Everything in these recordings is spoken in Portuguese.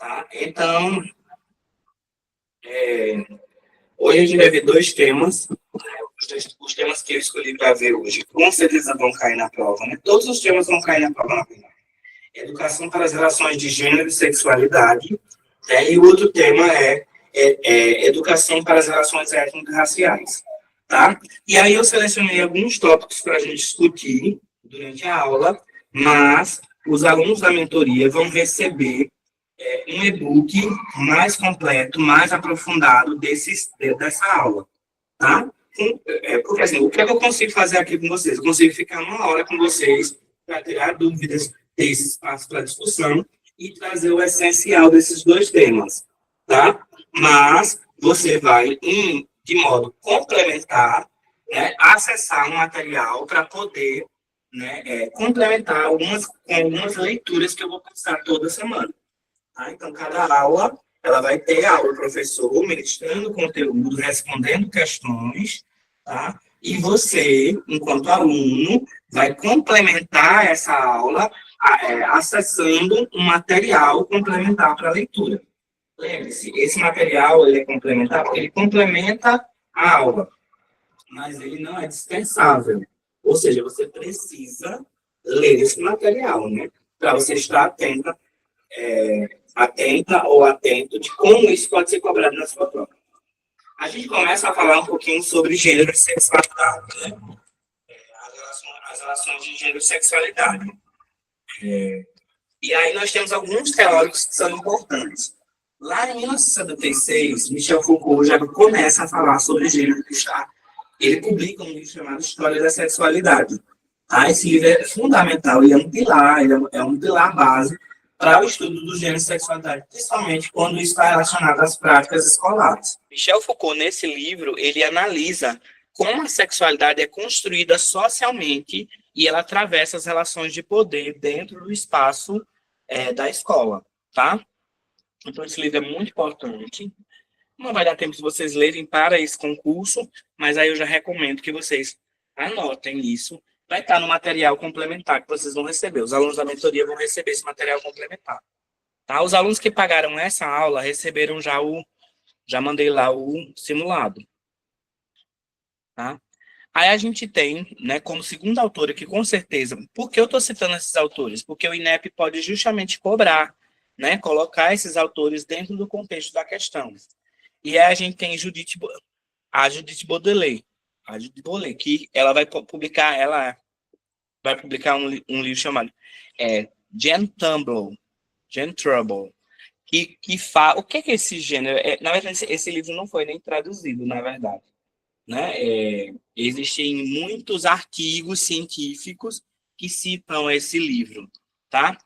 tá? Então, é, hoje a gente vai ver dois temas, né? Os temas que eu escolhi para ver hoje, com certeza vão cair na prova, né? Todos os temas vão cair na prova, na verdade. Educação para as relações de gênero e sexualidade, né? E o outro tema é educação para as relações étnico-raciais, tá? E aí eu selecionei alguns tópicos para a gente discutir durante a aula, mas os alunos da mentoria vão receber um e-book mais completo, mais aprofundado dessa aula, tá? Porque assim, o que eu consigo fazer aqui com vocês? Eu consigo ficar uma hora com vocês para tirar dúvidas, ter esse espaço para discussão e trazer o essencial desses dois temas, tá? Mas você vai, de modo complementar, né, acessar um material para poder, né, complementar com algumas leituras que eu vou passar toda semana. Tá? Então, cada aula, ela vai ter a aula do professor ministrando conteúdo, respondendo questões, tá? E você, enquanto aluno, vai complementar essa aula acessando um material complementar para a leitura. Lembre-se, esse material ele é complementar porque ele complementa a aula, mas ele não é dispensável. Ou seja, você precisa ler esse material, né? Para você estar atenta ou atento de como isso pode ser cobrado na sua prova. A gente começa a falar um pouquinho sobre gênero e sexualidade, né? As relações de gênero e sexualidade. E aí nós temos alguns teóricos que são importantes. Lá em 1976, Michel Foucault já começa a falar sobre gênero e sexualidade. Ele publica um livro chamado História da Sexualidade. Tá? Esse livro é fundamental, ele é um pilar base para o estudo do gênero e sexualidade, principalmente quando isso está relacionado às práticas escolares. Michel Foucault, nesse livro, ele analisa como a sexualidade é construída socialmente e ela atravessa as relações de poder dentro do espaço da escola, tá? Então, esse livro é muito importante. Não vai dar tempo de vocês lerem para esse concurso, mas aí eu já recomendo que vocês anotem isso. Vai estar no material complementar que vocês vão receber. Os alunos da mentoria vão receber esse material complementar. Tá? Os alunos que pagaram essa aula receberam já mandei lá o simulado. Tá? Aí a gente tem, né, como segunda autora, que com certeza, por que eu estou citando esses autores? Porque o INEP pode justamente cobrar, né, colocar esses autores dentro do contexto da questão. E aí a gente tem a Judith Baudelaire, que ela vai publicar um livro chamado Jane Trouble, que fala... O que é esse gênero? Na verdade, esse livro não foi nem traduzido, na verdade. Né? Existem muitos artigos científicos que citam esse livro. Tá?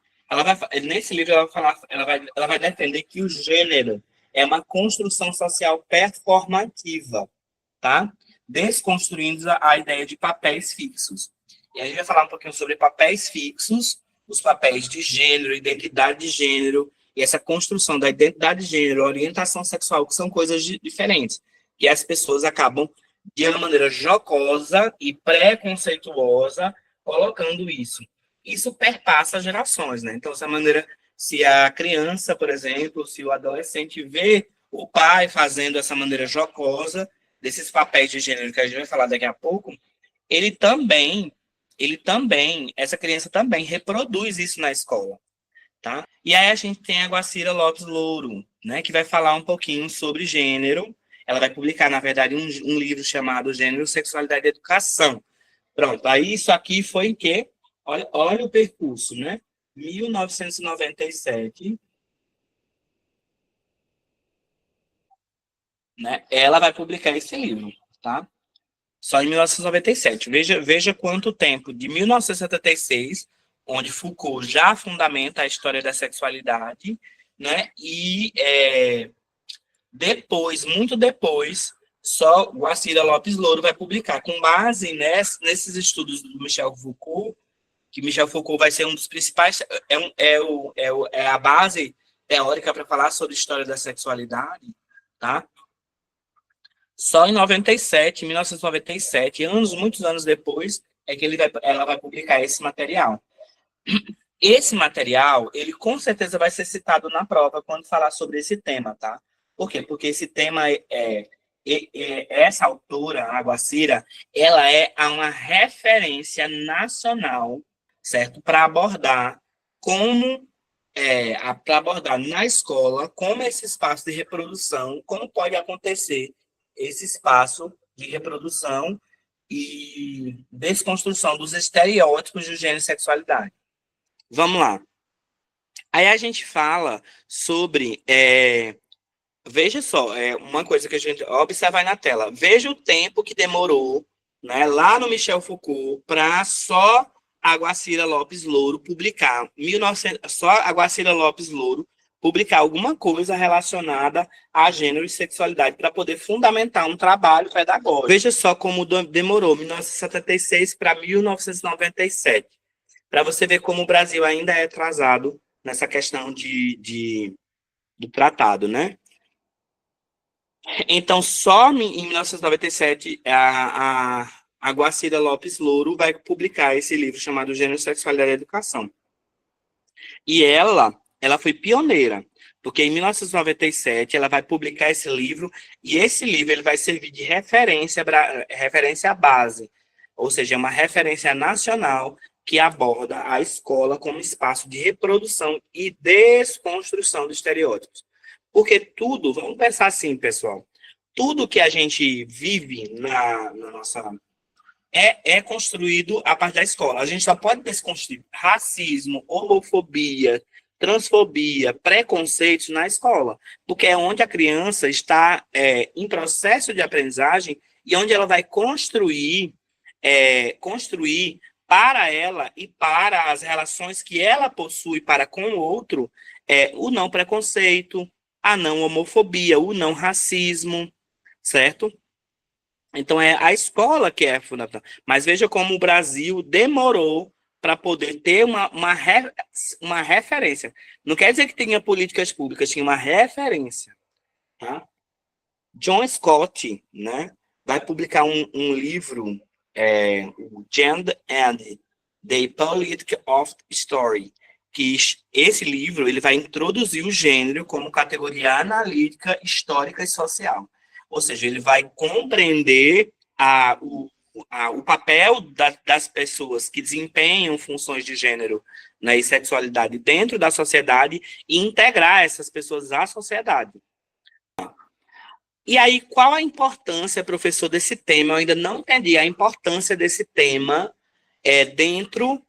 Nesse livro, ela vai defender que o gênero é uma construção social performativa, tá? Desconstruindo a ideia de papéis fixos. E a gente vai falar um pouquinho sobre papéis fixos, os papéis de gênero, identidade de gênero, e essa construção da identidade de gênero, orientação sexual, que são coisas diferentes, que as pessoas acabam, de uma maneira jocosa e preconceituosa, colocando isso. Isso perpassa gerações, né? Então, essa maneira, se a criança, por exemplo, se o adolescente vê o pai fazendo essa maneira jocosa, desses papéis de gênero que a gente vai falar daqui a pouco, essa criança também reproduz isso na escola, tá? E aí a gente tem a Guacira Lopes Louro, né, que vai falar um pouquinho sobre gênero. Ela vai publicar, na verdade, um livro chamado Gênero, Sexualidade e Educação. Pronto, aí isso aqui foi em quê? Olha o percurso, né? 1997, né? Ela vai publicar esse livro, tá? Só em 1997. Veja quanto tempo, de 1976, onde Foucault já fundamenta a história da sexualidade, né? E muito depois, só Guacira Lopes Louro vai publicar, com base nesses estudos do Michel Foucault, que Michel Foucault vai ser um dos principais, é a base teórica para falar sobre história da sexualidade, tá? Só em 1997, muitos anos depois, é que ela vai publicar esse material. Esse material, ele com certeza vai ser citado na prova quando falar sobre esse tema, tá? Por quê? Porque esse tema essa autora, a Guacira, ela é uma referência nacional, certo? Para abordar como para abordar na escola como esse espaço de reprodução, como pode acontecer esse espaço de reprodução e desconstrução dos estereótipos de gênero e sexualidade. Vamos lá. Aí a gente fala sobre. Veja só, uma coisa que a gente observa aí na tela. Veja o tempo que demorou, né, lá no Michel Foucault para só a Guacira Lopes Louro publicar. 1900, só a Guacira Lopes Louro publicar alguma coisa relacionada a gênero e sexualidade para poder fundamentar um trabalho pedagógico. Veja só como demorou, 1976 para 1997. Para você ver como o Brasil ainda é atrasado nessa questão do tratado, né? Então, só em 1997, a Guacira Lopes Louro vai publicar esse livro chamado Gênero, Sexualidade e Educação. E ela foi pioneira, porque em 1997 ela vai publicar esse livro, e esse livro ele vai servir de referência base, ou seja, é uma referência nacional que aborda a escola como espaço de reprodução e desconstrução de estereótipos. Porque tudo, vamos pensar assim, pessoal, tudo que a gente vive na nossa é construído a partir da escola. A gente só pode desconstruir racismo, homofobia, transfobia, preconceitos na escola, porque é onde a criança está em processo de aprendizagem e onde ela vai construir para ela e para as relações que ela possui para com o outro, o não preconceito, a não homofobia, o não racismo, certo? Então, é a escola que é fundamental. Mas veja como o Brasil demorou para poder ter uma referência. Não quer dizer que tinha políticas públicas, tinha uma referência. Tá? John Scott, né, vai publicar um livro, Gender and the Politics of Story, que esse livro ele vai introduzir o gênero como categoria analítica, histórica e social. Ou seja, ele vai compreender o papel das pessoas que desempenham funções de gênero, né, e sexualidade dentro da sociedade e integrar essas pessoas à sociedade. E aí, qual a importância, professor, desse tema? Eu ainda não entendi a importância desse tema dentro.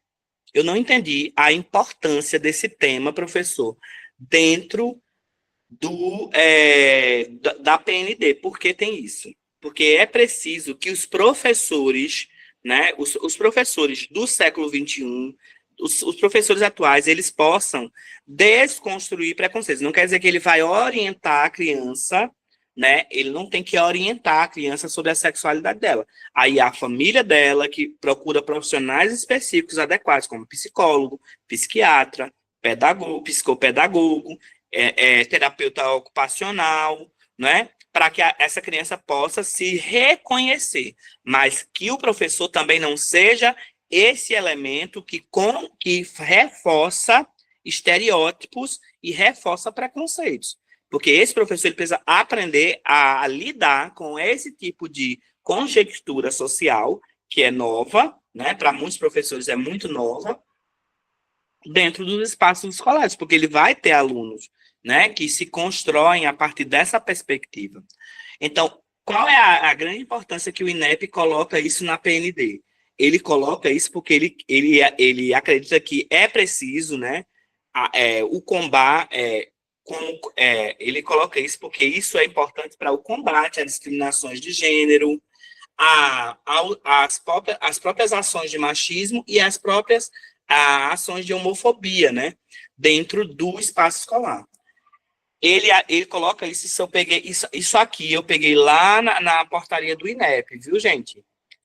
Eu não entendi a importância desse tema, professor, dentro da PND. Por que tem isso? Porque é preciso que os professores, né, os professores do século XXI, os professores atuais, eles possam desconstruir preconceitos. Não quer dizer que ele vai orientar a criança, né? Ele não tem que orientar a criança sobre a sexualidade dela. Aí a família dela que procura profissionais específicos adequados, como psicólogo, psiquiatra, pedagogo, psicopedagogo, terapeuta ocupacional, né? Para que essa criança possa se reconhecer, mas que o professor também não seja esse elemento que reforça estereótipos e reforça preconceitos. Porque esse professor ele precisa aprender a lidar com esse tipo de conjectura social, que é nova, né? Para muitos professores é muito nova, dentro dos espaços escolares, porque ele vai ter alunos, né, que se constroem a partir dessa perspectiva. Então, qual é a grande importância que o INEP coloca isso na PND? Ele coloca isso porque ele acredita que é preciso, né, o combate, ele coloca isso porque isso é importante para o combate às discriminações de gênero, as próprias ações de machismo e as próprias ações de homofobia, né, dentro do espaço escolar. Ele coloca isso, eu peguei isso aqui, eu peguei lá na portaria do INEP, viu, gente?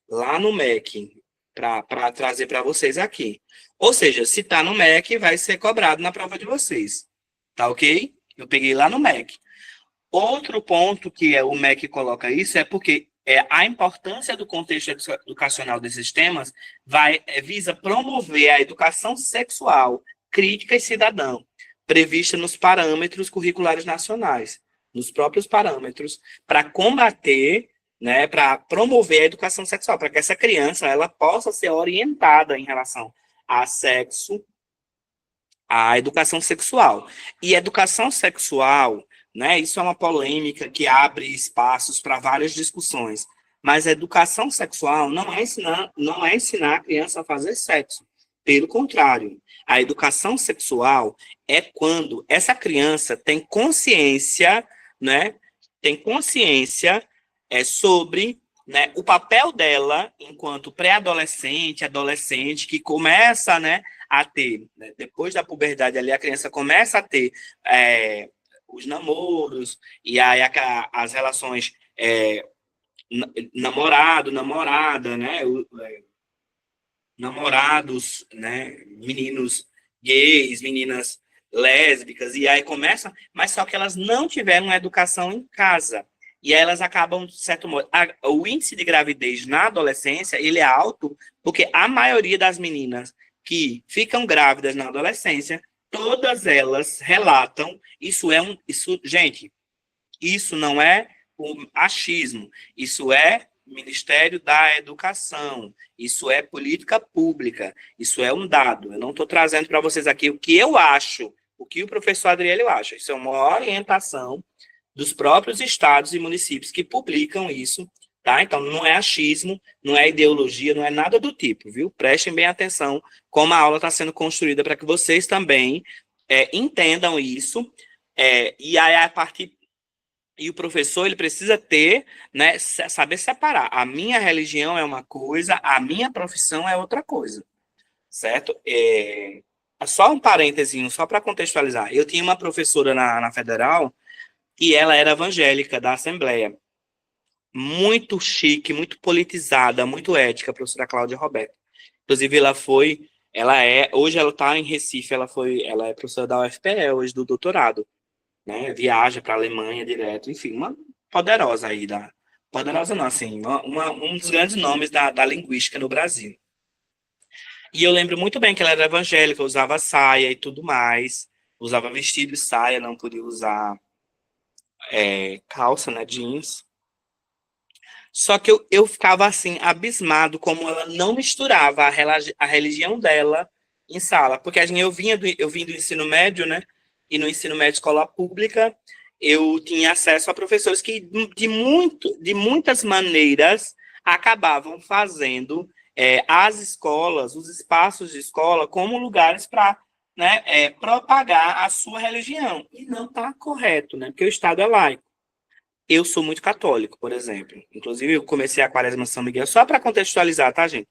Lá no MEC, para trazer para vocês aqui. Ou seja, se está no MEC, vai ser cobrado na prova de vocês. Tá ok? Eu peguei lá no MEC. Outro ponto que o MEC coloca isso é porque a importância do contexto educacional desses temas visa promover a educação sexual crítica e cidadã, prevista nos parâmetros curriculares nacionais, nos próprios parâmetros, para combater, né, para promover a educação sexual, para que essa criança ela possa ser orientada em relação a sexo, a educação sexual. E educação sexual, né, isso é uma polêmica que abre espaços para várias discussões. Mas a educação sexual não é ensinar a criança a fazer sexo. Pelo contrário, a educação sexual é quando essa criança tem consciência, né, tem consciência sobre, né, o papel dela enquanto pré-adolescente, adolescente, que começa, né, a ter, né, depois da puberdade ali, a criança começa a ter os namoros, e aí as relações namorado, namorada, né, namorados, né, meninos gays, meninas lésbicas, e aí começa, mas só que elas não tiveram educação em casa. E aí elas acabam, de certo modo, o índice de gravidez na adolescência, ele é alto, porque a maioria das meninas que ficam grávidas na adolescência, todas elas relatam, gente, isso não é o achismo, isso é Ministério da Educação, isso é política pública, isso é um dado. Eu não estou trazendo para vocês aqui o que eu acho, o que o professor Adriele acha. Isso é uma orientação dos próprios estados e municípios que publicam isso, tá? Então, não é achismo, não é ideologia, não é nada do tipo, viu? Prestem bem atenção como a aula está sendo construída para que vocês também entendam isso, e aí a partir e o professor ele precisa ter, né, saber separar. A minha religião é uma coisa, a minha profissão é outra coisa, certo? Só um parênteses, só para contextualizar. Eu tinha uma professora na Federal e ela era evangélica da Assembleia. Muito chique, muito politizada, muito ética, a professora Cláudia Roberto. Inclusive, hoje ela está em Recife, ela é professora da UFPE, hoje do doutorado, né? Viaja para a Alemanha direto, enfim, uma poderosa aí, poderosa não, assim, um dos grandes nomes da linguística no Brasil. E eu lembro muito bem que ela era evangélica, usava saia e tudo mais, usava vestido e saia, não podia usar calça, né, jeans. Só que eu ficava assim, abismado como ela não misturava a religião dela em sala. Porque eu vim do ensino médio, né? E no ensino médio escola pública, eu tinha acesso a professores que, de muitas maneiras, acabavam fazendo as escolas, os espaços de escola, como lugares para, né, propagar a sua religião. E não está correto, né? Porque o Estado é laico. Eu sou muito católico, por exemplo. Inclusive, eu comecei a Quaresma São Miguel, só para contextualizar, tá, gente?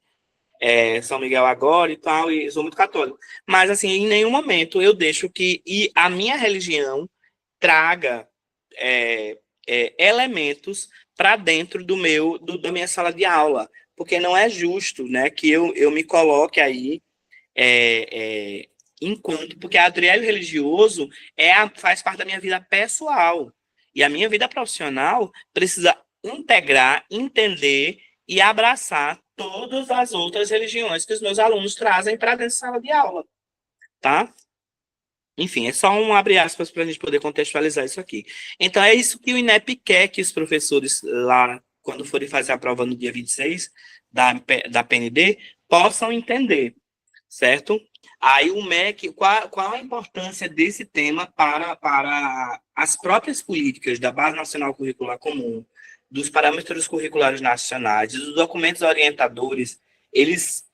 São Miguel agora e tal, e sou muito católico. Mas, assim, em nenhum momento eu deixo que a minha religião traga elementos para dentro da minha sala de aula. Porque não é justo, né, que eu me coloque aí enquanto, porque a Adriele religioso faz parte da minha vida pessoal. E a minha vida profissional precisa integrar, entender e abraçar todas as outras religiões que os meus alunos trazem para dentro da sala de aula, tá? Enfim, é só um abre aspas para a gente poder contextualizar isso aqui. Então, é isso que o INEP quer que os professores lá, quando forem fazer a prova no dia 26 da PND, possam entender, certo? Aí o MEC, qual a importância desse tema para as próprias políticas da Base Nacional Curricular Comum, dos parâmetros curriculares nacionais, dos documentos orientadores, eles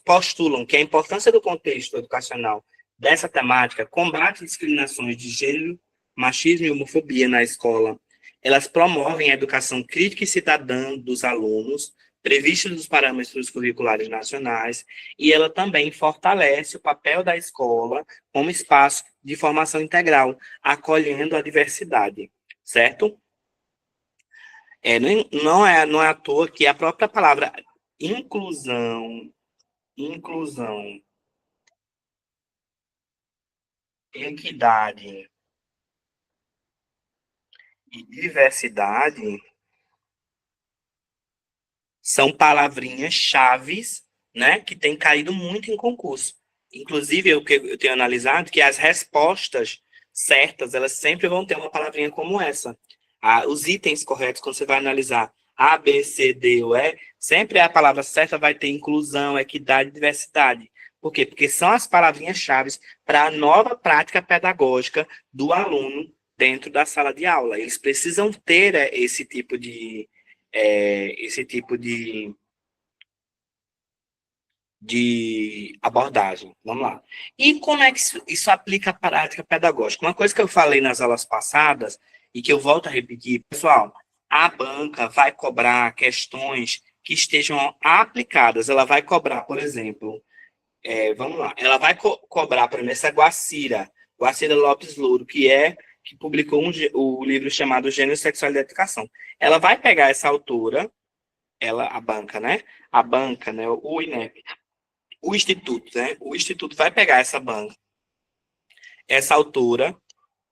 postulam que a importância do contexto educacional dessa temática combate discriminações de gênero, machismo e homofobia na escola. Elas promovem a educação crítica e cidadã dos alunos, previsto nos parâmetros curriculares nacionais, e ela também fortalece o papel da escola como espaço de formação integral, acolhendo a diversidade, certo? Não é à toa que a própria palavra inclusão, equidade e diversidade são palavrinhas chaves, né, que têm caído muito em concurso. inclusive, o que eu tenho analisado, que as respostas certas, elas sempre vão ter uma palavrinha como essa. Os itens corretos, quando você vai analisar A, B, C, D ou E, sempre a palavra certa vai ter inclusão, equidade e diversidade. Por quê? Porque são as palavrinhas-chave para a nova prática pedagógica do aluno dentro da sala de aula. Eles precisam ter esse tipo de abordagem. Vamos lá. E como é que isso aplica à prática pedagógica? Uma coisa que eu falei nas aulas passadas e que eu volto a repetir, pessoal, a banca vai cobrar questões que estejam aplicadas. Ela vai cobrar, por exemplo, vamos lá, ela vai cobrar, por exemplo, essa Guacira Lopes Louro, que publicou o livro chamado Gênero, Sexual e Educação. Ela vai pegar essa autora, a banca, né? A banca, né? O INEP, o Instituto, né? O Instituto vai pegar essa banca, essa autora,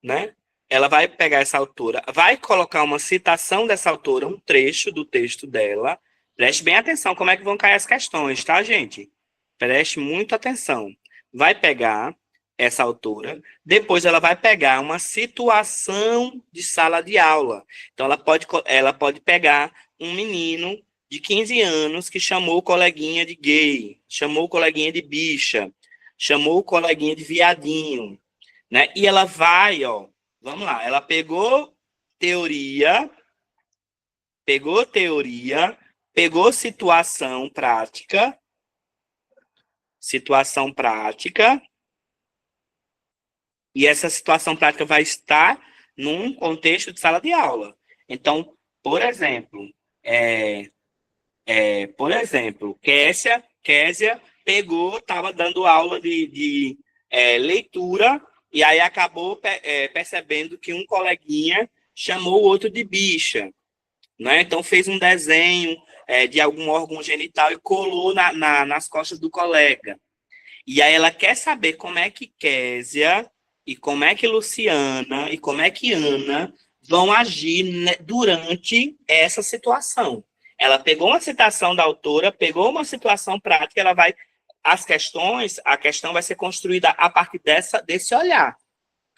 né? Ela vai pegar essa autora, vai colocar uma citação dessa autora, um trecho do texto dela. Preste bem atenção como é que vão cair as questões, tá, gente? Preste muita atenção. Vai pegar essa autora, depois ela vai pegar uma situação de sala de aula. Então, ela pode pegar um menino de 15 anos que chamou o coleguinha de gay, chamou o coleguinha de bicha, chamou o coleguinha de viadinho, né? E ela vai, ó, vamos lá, ela teoria, pegou teoria, pegou situação prática, e essa situação prática vai estar num contexto de sala de aula. Então, por exemplo, Késia pegou, estava dando aula de leitura, e aí acabou percebendo que um coleguinha chamou o outro de bicha, né? Então fez um desenho de algum órgão genital e colou nas costas do colega. E aí ela quer saber como é que Késia e como é que Luciana e como é que Ana vão agir, né, durante essa situação. Ela pegou uma citação da autora, pegou uma situação prática, a questão vai ser construída a partir desse olhar,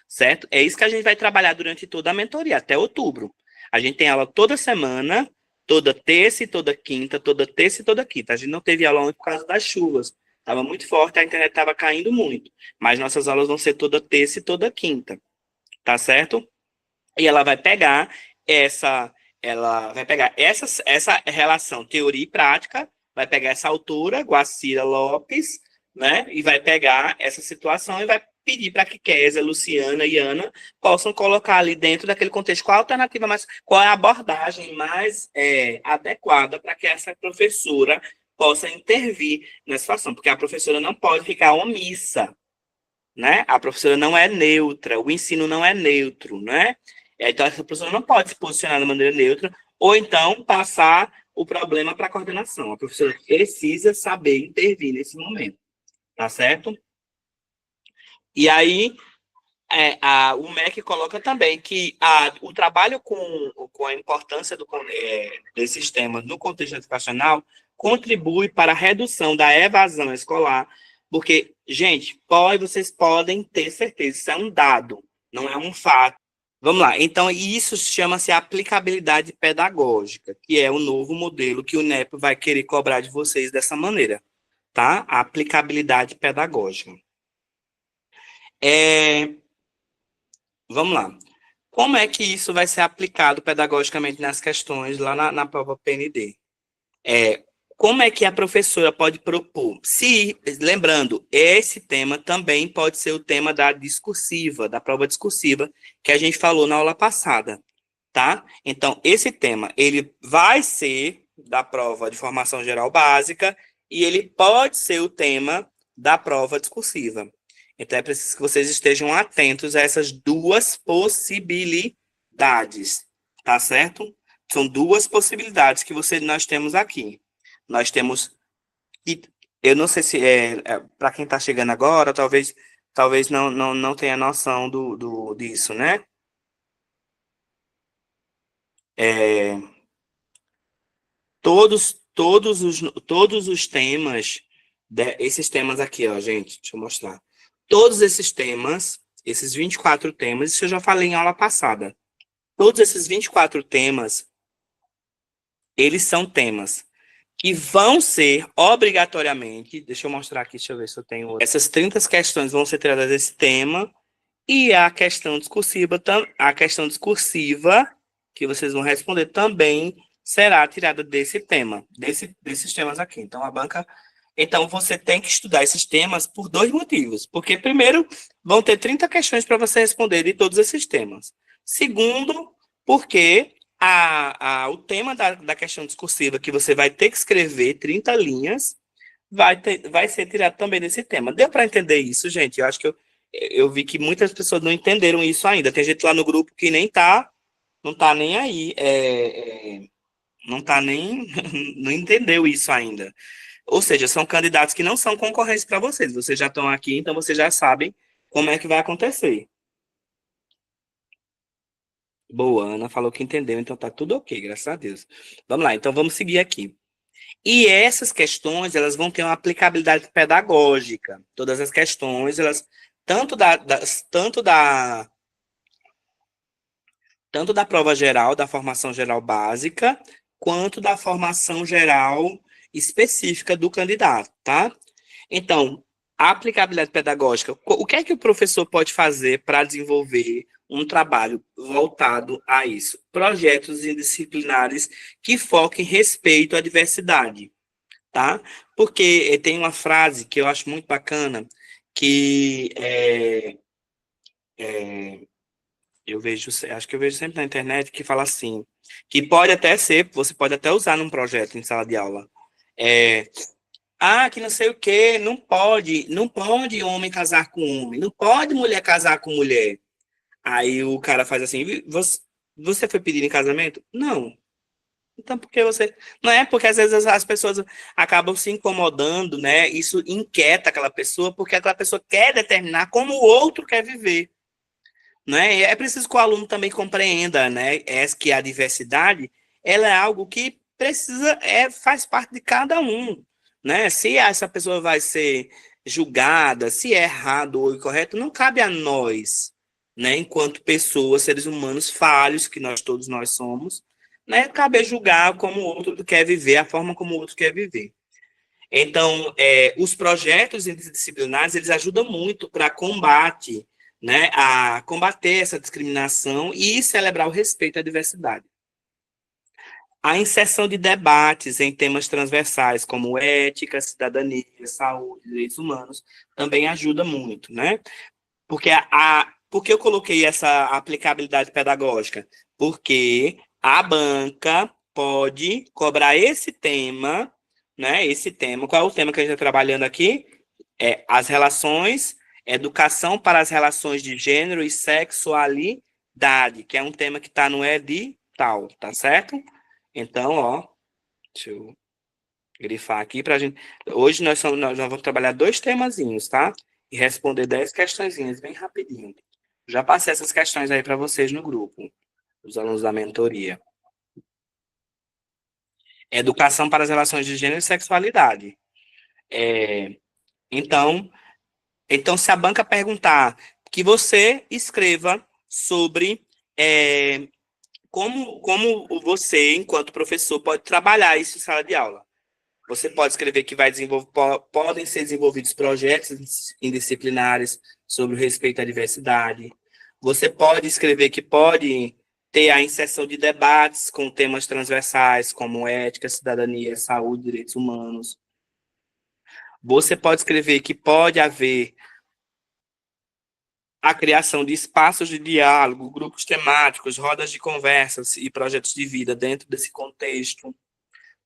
certo? É isso que a gente vai trabalhar durante toda a mentoria, até outubro. A gente tem aula toda semana, toda terça e toda quinta, toda terça e toda quinta. A gente não teve aula ontem por causa das chuvas. Estava muito forte, a internet estava caindo muito. Mas nossas aulas vão ser toda terça e toda quinta. Tá certo? E ela vai pegar essa relação teoria e prática, vai pegar essa autora, Guacira Lopes, né? E vai pegar essa situação e vai pedir para que Kézia, Luciana e Ana possam colocar ali dentro daquele contexto qual é a abordagem mais adequada para que essa professora possa intervir na situação, porque a professora não pode ficar omissa, né? A professora não é neutra, o ensino não é neutro, né? Então, essa professora não pode se posicionar de maneira neutra, ou então passar o problema para a coordenação. A professora precisa saber intervir nesse momento, tá certo? E aí, o MEC coloca também que o trabalho com a importância desses temas no contexto educacional contribui para a redução da evasão escolar, porque, gente, vocês podem ter certeza, isso é um dado, não é um fato. Vamos lá, então isso chama-se aplicabilidade pedagógica, que é o novo modelo que o INEP vai querer cobrar de vocês dessa maneira, tá? A aplicabilidade pedagógica. Vamos lá. Como é que isso vai ser aplicado pedagogicamente nas questões lá na prova PND? Como é que a professora pode propor? Lembrando, esse tema também pode ser o tema da prova discursiva, que a gente falou na aula passada, tá? Então, esse tema, ele vai ser da prova de formação geral básica e ele pode ser o tema da prova discursiva. Então, é preciso que vocês estejam atentos a essas duas possibilidades, tá certo? São duas possibilidades que nós temos aqui. Nós temos, eu não sei se para quem está chegando agora, talvez não tenha noção disso, né? Todos os temas esses temas aqui, ó, gente, deixa eu mostrar. Todos esses temas, esses 24 temas, isso eu já falei em aula passada. Todos esses 24 temas, eles são temas que vão ser obrigatoriamente, deixa eu mostrar aqui, deixa eu ver se eu tenho outra. Essas 30 questões vão ser tiradas desse tema, e a questão discursiva, que vocês vão responder, também será tirada desse tema, desses temas aqui. Então, você tem que estudar esses temas por dois motivos. Porque, primeiro, vão ter 30 questões para você responder de todos esses temas. Segundo, porque o tema da questão discursiva, que você vai ter que escrever 30 linhas, vai ser tirado também desse tema. Deu para entender isso, gente? Eu acho que eu vi que muitas pessoas não entenderam isso ainda. Tem gente lá no grupo que não tá nem aí, não tá nem, não entendeu isso ainda. Ou seja, são candidatos que não são concorrentes para vocês. Vocês já estão aqui, então vocês já sabem como é que vai acontecer. Boa, Ana falou que entendeu, então tá tudo ok, graças a Deus. Vamos lá, então vamos seguir aqui. E essas questões, elas vão ter uma aplicabilidade pedagógica. Todas as questões, elas, tanto da prova geral, da formação geral básica, quanto da formação geral específica do candidato, tá? Então, a aplicabilidade pedagógica, o que é que o professor pode fazer para desenvolver um trabalho voltado a isso? Projetos indisciplinares que foquem respeito à diversidade, tá? Porque tem uma frase que eu acho muito bacana, que acho que eu vejo sempre na internet, que fala assim, que pode até ser, você pode até usar num projeto em sala de aula. Que não sei o quê, não pode homem casar com homem, não pode mulher casar com mulher. Aí o cara faz assim, você foi pedir em casamento? Não. Então, por que você... Não é porque às vezes as pessoas acabam se incomodando, né? Isso inquieta aquela pessoa, porque aquela pessoa quer determinar como o outro quer viver, né? E é preciso que o aluno também compreenda, né? Que a diversidade, ela é algo que faz parte de cada um, né? Se essa pessoa vai ser julgada, se é errado ou incorreto, não cabe a nós, né? Enquanto pessoas, seres humanos falhos, que todos nós somos, né? Cabe julgar como o outro quer viver, a forma como o outro quer viver. Então, os projetos interdisciplinares, eles ajudam muito para combate, né, a combater essa discriminação e celebrar o respeito à diversidade. A inserção de debates em temas transversais, como ética, cidadania, saúde, direitos humanos, também ajuda muito, né? Porque por que eu coloquei essa aplicabilidade pedagógica? Porque a banca pode cobrar esse tema, né? Esse tema. Qual é o tema que a gente está trabalhando aqui? As relações, educação para as relações de gênero e sexualidade, que é um tema que está no edital, tá certo? Então, ó, deixa eu grifar aqui para a gente. Hoje nós vamos trabalhar 2 temazinhos, tá? E responder 10 questõezinhas bem rapidinho. Já passei essas questões aí para vocês no grupo, os alunos da mentoria. Educação para as relações de gênero e sexualidade. Então, se a banca perguntar, que você escreva sobre como você, enquanto professor, pode trabalhar isso em sala de aula. Você pode escrever que podem ser desenvolvidos projetos indisciplinares sobre o respeito à diversidade. Você pode escrever que pode ter a inserção de debates com temas transversais, como ética, cidadania, saúde, direitos humanos. Você pode escrever que pode haver a criação de espaços de diálogo, grupos temáticos, rodas de conversas e projetos de vida dentro desse contexto,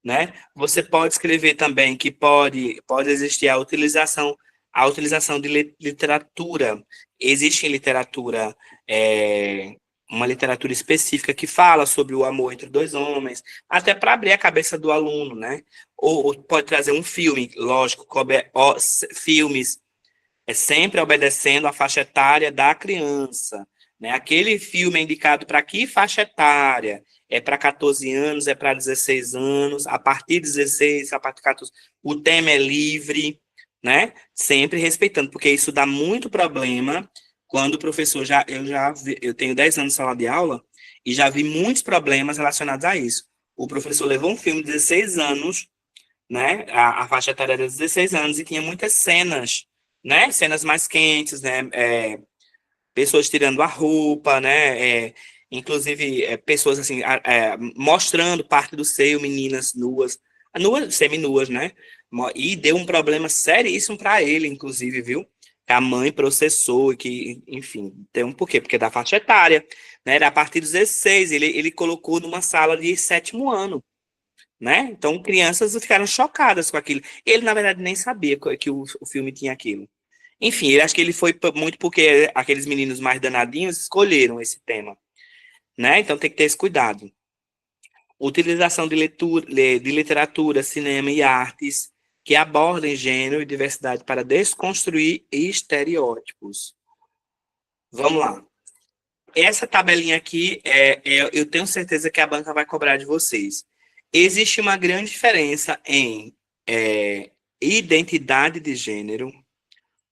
né? Você pode escrever também que pode existir a utilização de literatura. Existe em literatura uma literatura específica que fala sobre o amor entre 2 homens, até para abrir a cabeça do aluno, né? Ou pode trazer um filme, lógico, filmes sempre obedecendo a faixa etária da criança, né? Aquele filme é indicado para que faixa etária? É para 14 anos, é para 16 anos, a partir de 16, a partir de 14, o tema é livre, né? Sempre respeitando, porque isso dá muito problema quando o professor eu tenho 10 anos de sala de aula e já vi muitos problemas relacionados a isso. O professor levou um filme de 16 anos, né? A faixa etária era 16 anos e tinha muitas cenas, né? Cenas mais quentes, né? Pessoas tirando a roupa, né? Inclusive, pessoas assim, mostrando parte do seio, meninas nuas, semi-nuas, né? E deu um problema seríssimo para ele, inclusive, viu? Que a mãe processou, e que, enfim, tem um porquê, porque é da faixa etária, né? Era a partir dos 16, ele colocou numa sala de sétimo ano, né? Então, crianças ficaram chocadas com aquilo. Ele, na verdade, nem sabia que o filme tinha aquilo. Enfim, eu acho que ele foi muito porque aqueles meninos mais danadinhos escolheram esse tema, né? Então tem que ter esse cuidado. Utilização de literatura, cinema e artes que abordem gênero e diversidade para desconstruir estereótipos. Vamos lá. Essa tabelinha aqui, eu tenho certeza que a banca vai cobrar de vocês. Existe uma grande diferença em identidade de gênero,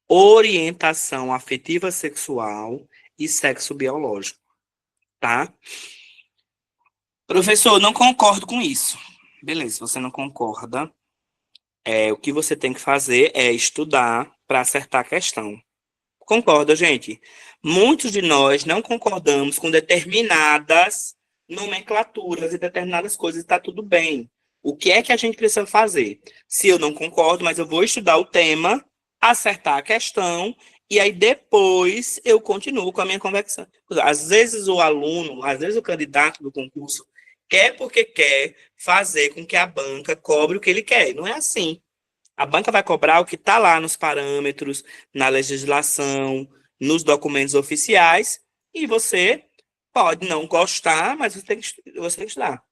orientação afetiva sexual e sexo biológico, tá? Professor, não concordo com isso. Beleza, você não concorda. O que você tem que fazer é estudar para acertar a questão. Concorda, gente? Muitos de nós não concordamos com determinadas nomenclaturas e determinadas coisas, está tudo bem. O que é que a gente precisa fazer? Se eu não concordo, mas eu vou estudar o tema, acertar a questão, e aí depois eu continuo com a minha conversa. Às vezes o aluno, às vezes o candidato do concurso, quer porque quer fazer com que a banca cobre o que ele quer. Não é assim. A banca vai cobrar o que está lá nos parâmetros, na legislação, nos documentos oficiais, e você pode não gostar, mas você tem que estudar.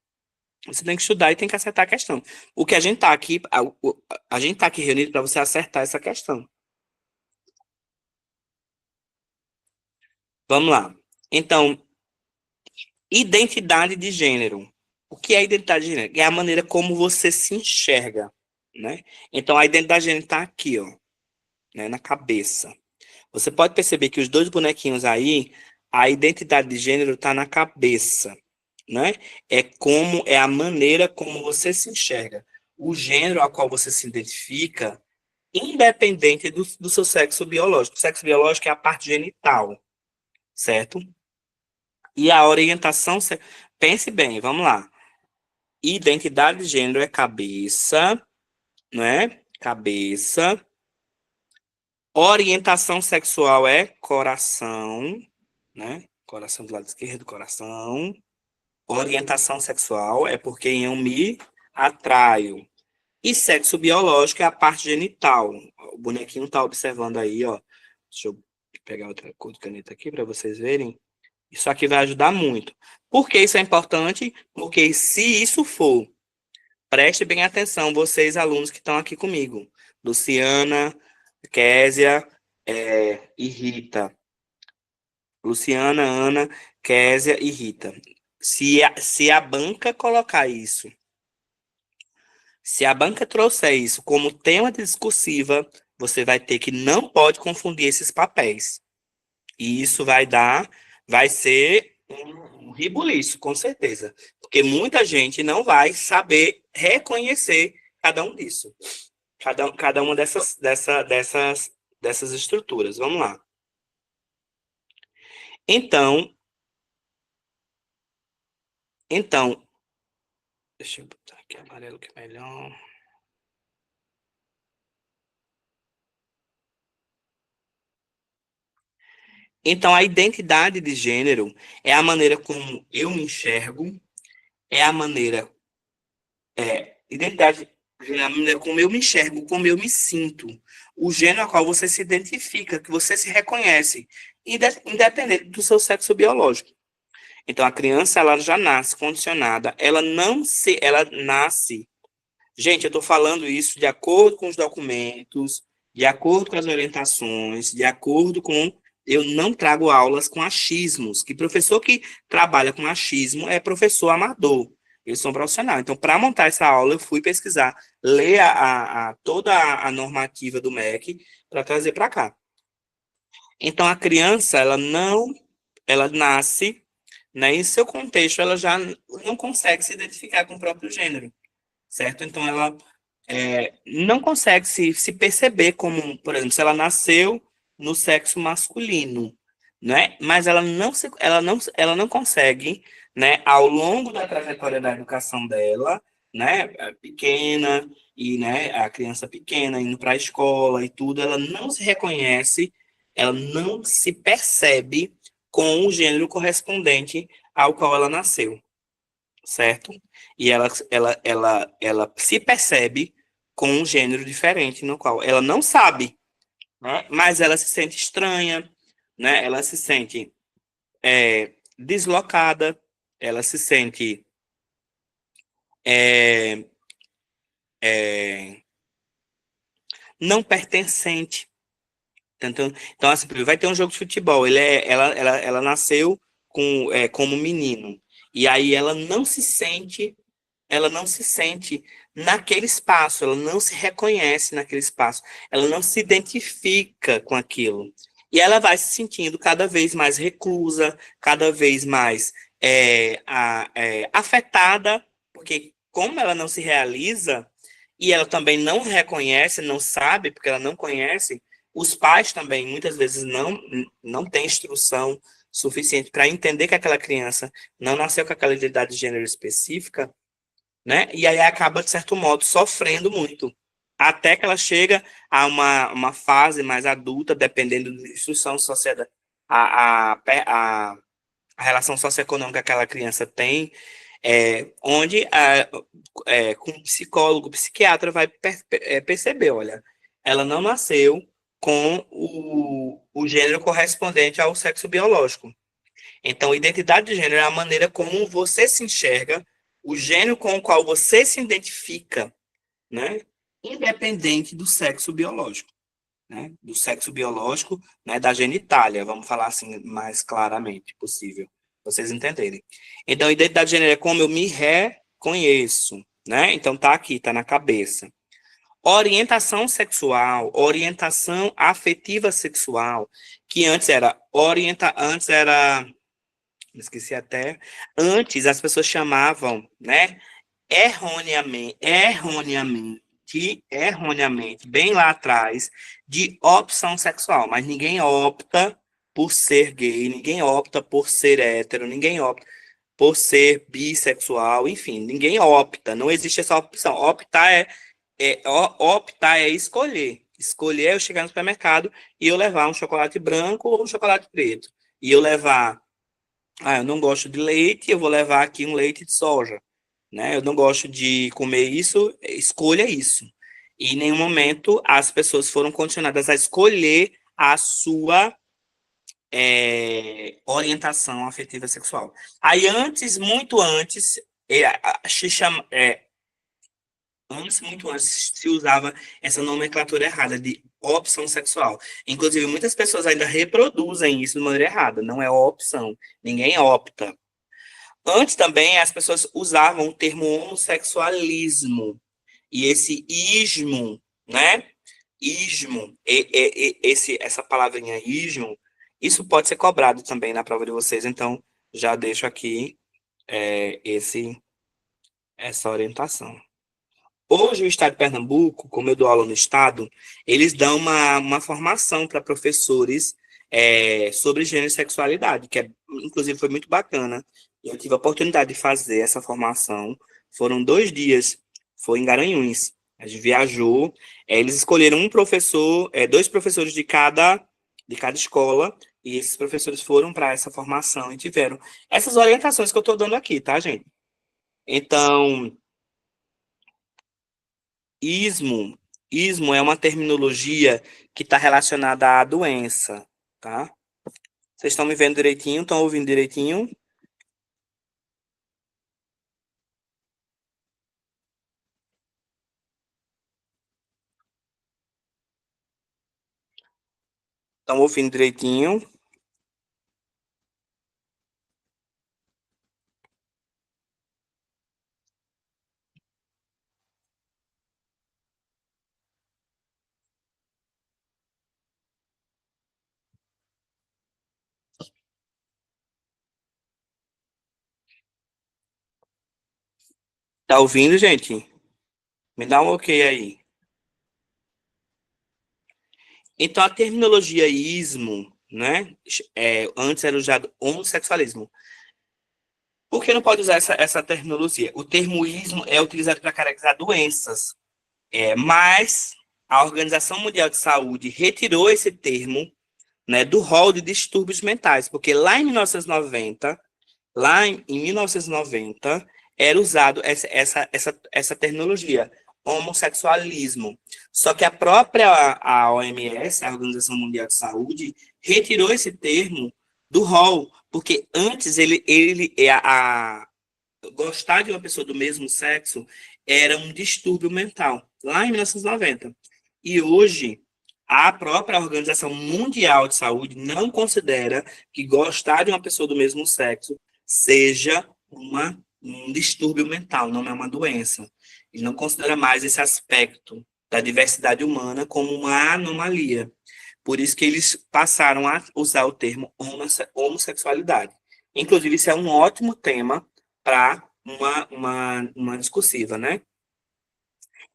Você tem que estudar e tem que acertar a questão. O que a gente está aqui, a gente está aqui reunido para você acertar essa questão. Vamos lá. Então, identidade de gênero. O que é identidade de gênero? É a maneira como você se enxerga, né? Então, a identidade de gênero está aqui, ó, né, na cabeça. Você pode perceber que os dois bonequinhos aí, a identidade de gênero está na cabeça, né? É a maneira como você se enxerga. O gênero ao qual você se identifica, independente do seu sexo biológico. O sexo biológico é a parte genital, certo? E a orientação, pense bem, vamos lá. Identidade de gênero é cabeça, né? Cabeça. Orientação sexual é coração, né? Coração do lado esquerdo, coração. Orientação sexual é por quem eu me atraio. E sexo biológico é a parte genital. O bonequinho tá observando aí, ó. Deixa eu pegar outra cor de caneta aqui para vocês verem. Isso aqui vai ajudar muito. Por que isso é importante? Porque se isso for, preste bem atenção, vocês alunos que estão aqui comigo. Luciana, Késia e Rita. Luciana, Ana, Késia e Rita. Se a banca colocar isso, se a banca trouxer isso como tema discursiva, você vai ter que não pode confundir esses papéis. E isso vai ser um ribuliço, com certeza. Porque muita gente não vai saber reconhecer cada um disso. Cada uma dessas estruturas. Vamos lá. Então, deixa eu botar aqui amarelo que é melhor. Então, a identidade de gênero é a maneira como eu me enxergo, é a maneira. Identidade de gênero é a maneira como eu me enxergo, como eu me sinto. O gênero ao qual você se identifica, que você se reconhece, independente do seu sexo biológico. Então, a criança, ela já nasce condicionada, ela nasce. Gente, eu estou falando isso de acordo com os documentos, de acordo com as orientações, de acordo com. Eu não trago aulas com achismos, que professor que trabalha com achismo é professor amador. Eu sou um profissional. Então, para montar essa aula, eu fui pesquisar, ler toda a normativa do MEC para trazer para cá. Então, a criança, ela nasce, né, em seu contexto, ela já não consegue se identificar com o próprio gênero, certo? Então, ela não consegue se perceber como, por exemplo, se ela nasceu no sexo masculino, né? Mas ela não consegue, né, ao longo da trajetória da educação dela, né, pequena e, né, a criança pequena indo para a escola e tudo, ela não se reconhece, ela não se percebe com o gênero correspondente ao qual ela nasceu, certo? E ela se percebe com um gênero diferente, no qual ela não sabe, né? Mas ela se sente estranha, né? Ela se sente deslocada, ela se sente é, é, não pertencente. Então, assim, vai ter um jogo de futebol. Ela nasceu como menino. E aí ela não se sente naquele espaço, ela não se reconhece naquele espaço, ela não se identifica com aquilo. E ela vai se sentindo cada vez mais reclusa, cada vez mais afetada, porque como ela não se realiza, e ela também não reconhece, não sabe, porque ela não conhece, os pais também muitas vezes não têm instrução suficiente para entender que aquela criança não nasceu com aquela identidade de gênero específica, né? E aí acaba, de certo modo, sofrendo muito. Até que ela chega a uma fase mais adulta, dependendo da instrução sociedade, a, a relação socioeconômica que aquela criança tem, onde com um psicólogo, psiquiatra vai perceber, olha, ela não nasceu com o gênero correspondente ao sexo biológico. Então, identidade de gênero é a maneira como você se enxerga, o gênero com o qual você se identifica, né? Independente do sexo biológico, né? Do sexo biológico, né? Da genitália, vamos falar assim mais claramente possível, pra vocês entenderem. Então, identidade de gênero é como eu me reconheço, né? Então, tá aqui, tá na cabeça. Orientação sexual, orientação afetiva sexual, que antes era esqueci até. Antes as pessoas chamavam, né, erroneamente, bem lá atrás, de opção sexual, mas ninguém opta por ser gay, ninguém opta por ser hétero, ninguém opta por ser bissexual, enfim, ninguém opta, não existe essa opção. Optar é escolher. Escolher é eu chegar no supermercado e eu levar um chocolate branco ou um chocolate preto. E eu levar eu não gosto de leite, eu vou levar aqui um leite de soja, né? Eu não gosto de comer isso, escolha isso. E em nenhum momento as pessoas foram condicionadas a escolher a sua orientação afetiva sexual. Aí antes, muito antes, se chama, muito antes se usava essa nomenclatura errada de opção sexual. Inclusive, muitas pessoas ainda reproduzem isso de maneira errada. Não é opção. Ninguém opta. Antes também as pessoas usavam o termo homossexualismo e esse ismo, né? Ismo, essa palavrinha ismo, isso pode ser cobrado também na prova de vocês. Então já deixo aqui essa orientação. Hoje o Estado de Pernambuco, como eu dou aula no Estado, eles dão uma formação para professores sobre gênero e sexualidade, que inclusive foi muito bacana. Eu tive a oportunidade de fazer essa formação. Foram 2 dias, foi em Garanhuns. A gente viajou, eles escolheram um professor, dois professores de cada escola, e esses professores foram para essa formação e tiveram essas orientações que eu estou dando aqui, tá, gente? Então, Ismo, ismo é uma terminologia que está relacionada à doença, tá? Vocês estão me vendo direitinho? Estão ouvindo direitinho? Estão ouvindo direitinho? Tá ouvindo, gente? Me dá um ok aí. Então, a terminologia ismo, né? Antes era usado homossexualismo. Por que não pode usar essa terminologia? O termo ismo é utilizado para caracterizar doenças. Mas a Organização Mundial de Saúde retirou esse termo, né, do rol de distúrbios mentais, porque lá em 1990, era usado essa terminologia, homossexualismo. Só que a própria a OMS, a Organização Mundial de Saúde, retirou esse termo do rol, porque antes gostar de uma pessoa do mesmo sexo era um distúrbio mental, lá em 1990. E hoje, a própria Organização Mundial de Saúde não considera que gostar de uma pessoa do mesmo sexo seja um distúrbio mental, não é uma doença. Ele não considera mais esse aspecto da diversidade humana como uma anomalia. Por isso que eles passaram a usar o termo homossexualidade. Inclusive, isso é um ótimo tema para uma discursiva, né?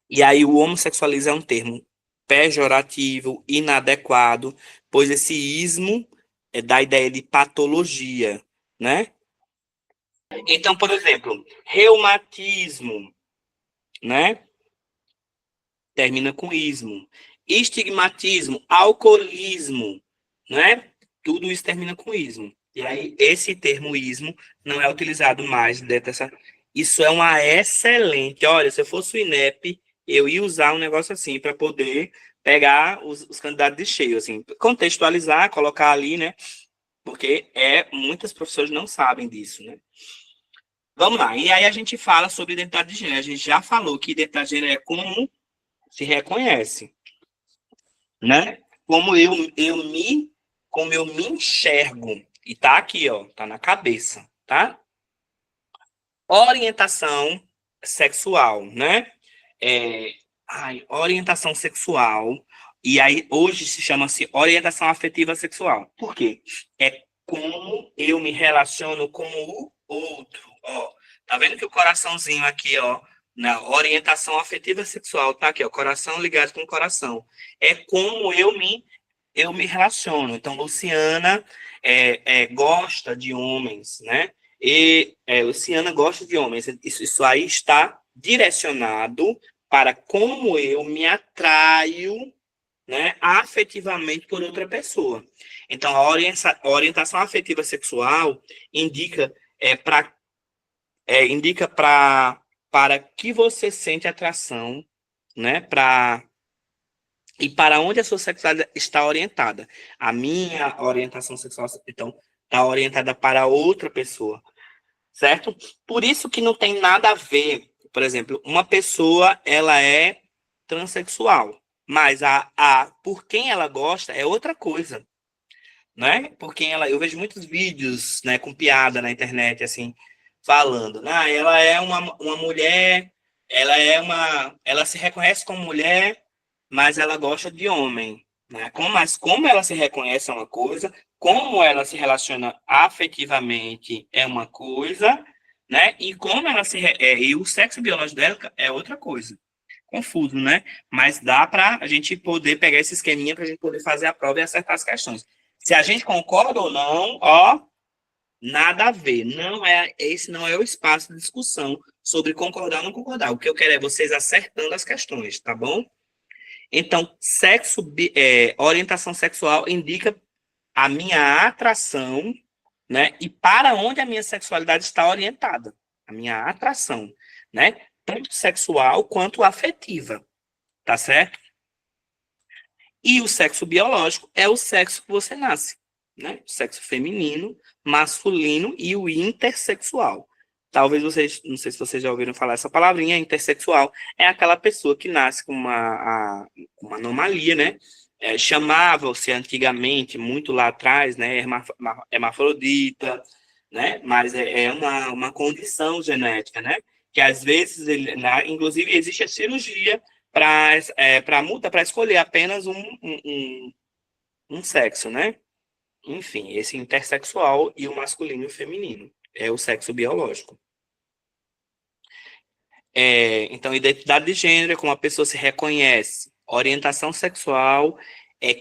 E aí o homossexualismo é um termo pejorativo, inadequado, pois esse ismo dá ideia de patologia, né? Então, por exemplo, reumatismo, né? Termina com ismo. Estigmatismo, alcoolismo, né? Tudo isso termina com ismo. E aí, esse termo ismo não é utilizado mais dentro dessa. Isso é uma excelente. Olha, se eu fosse o INEP, eu ia usar um negócio assim para poder pegar os candidatos de cheio, assim, contextualizar, colocar ali, né? Porque muitas pessoas não sabem disso, né? Vamos lá. E aí a gente fala sobre identidade de gênero. A gente já falou que identidade de gênero é como se reconhece, né? Como como eu me enxergo. E tá aqui, ó, tá na cabeça, tá? Orientação sexual, né? É, orientação sexual. E aí, hoje se chama-se orientação afetiva sexual. Por quê? É como eu me relaciono com o outro. Ó, tá vendo que o coraçãozinho aqui, ó, na orientação afetiva sexual, tá aqui, ó, coração ligado com coração. É como eu me relaciono. Então, Luciana gosta de homens, né? Luciana gosta de homens. Isso aí está direcionado para como eu me atraio, né, afetivamente por outra pessoa. Então, a orientação afetiva sexual indica indica para que você sente atração, né, e para onde a sua sexualidade está orientada. A minha orientação sexual, então, está orientada para outra pessoa, certo? Por isso que não tem nada a ver, por exemplo, uma pessoa, ela é transexual, mas por quem ela gosta é outra coisa, né? Por quem ela, eu vejo muitos vídeos, né, com piada na internet, assim, falando, né? Ela é uma mulher, ela se reconhece como mulher, mas ela gosta de homem, né? Mas como ela se reconhece é uma coisa, como ela se relaciona afetivamente é uma coisa, né? E como ela e o sexo biológico dela é outra coisa. Confuso, né? Mas dá para a gente poder pegar esse esqueminha para a gente poder fazer a prova e acertar as questões. Se a gente concorda ou não, ó, nada a ver. Esse não é o espaço de discussão sobre concordar ou não concordar. O que eu quero é vocês acertando as questões, tá bom? Então, orientação sexual indica a minha atração, né? E para onde a minha sexualidade está orientada. A minha atração, né? Tanto sexual quanto afetiva, tá certo? E o sexo biológico é o sexo que você nasce, né? O sexo feminino, masculino e o intersexual. Talvez vocês, não sei se vocês já ouviram falar essa palavrinha, intersexual é aquela pessoa que nasce com uma anomalia, né? Chamava-se antigamente, muito lá atrás, né? Hermafrodita, né? Mas é uma condição genética, né? Que às vezes, inclusive, existe a cirurgia para escolher apenas um sexo, né? Enfim, esse intersexual e o masculino e o feminino. É o sexo biológico. Então, identidade de gênero é como a pessoa se reconhece. Orientação sexual é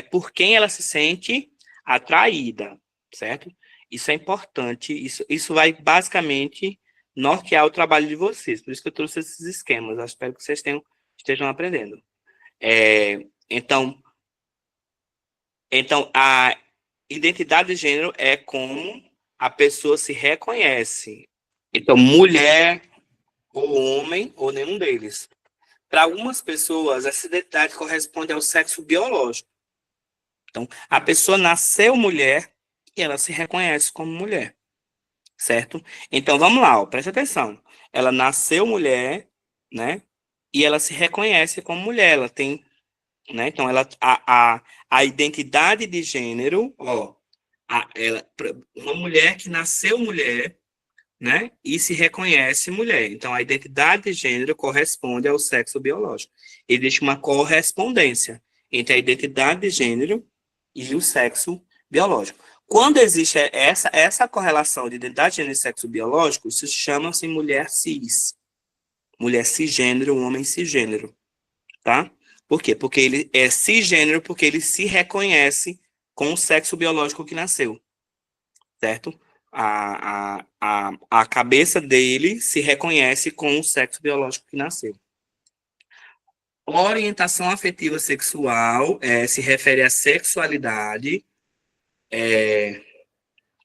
por quem ela se sente atraída, certo? Isso é importante. Isso vai basicamente nortear o trabalho de vocês. Por isso que eu trouxe esses esquemas. Eu espero que vocês estejam aprendendo. Então, a identidade de gênero é como a pessoa se reconhece. Então, mulher ou homem, ou nenhum deles. Para algumas pessoas, essa identidade corresponde ao sexo biológico. Então, a pessoa nasceu mulher e ela se reconhece como mulher, certo? Então, vamos lá, ó, preste atenção. Ela nasceu mulher, né? E ela se reconhece como mulher. Ela tem, né? Então, a identidade de gênero, ó, uma mulher que nasceu mulher, né? E se reconhece mulher. Então, a identidade de gênero corresponde ao sexo biológico. Existe uma correspondência entre a identidade de gênero e o sexo biológico. Quando existe essa correlação de identidade de gênero e sexo biológico, isso chama-se mulher cis. Mulher cisgênero, homem cisgênero, tá? Por quê? Porque ele é cisgênero porque ele se reconhece com o sexo biológico que nasceu, certo? A cabeça dele se reconhece com o sexo biológico que nasceu. Orientação afetiva sexual se refere à sexualidade.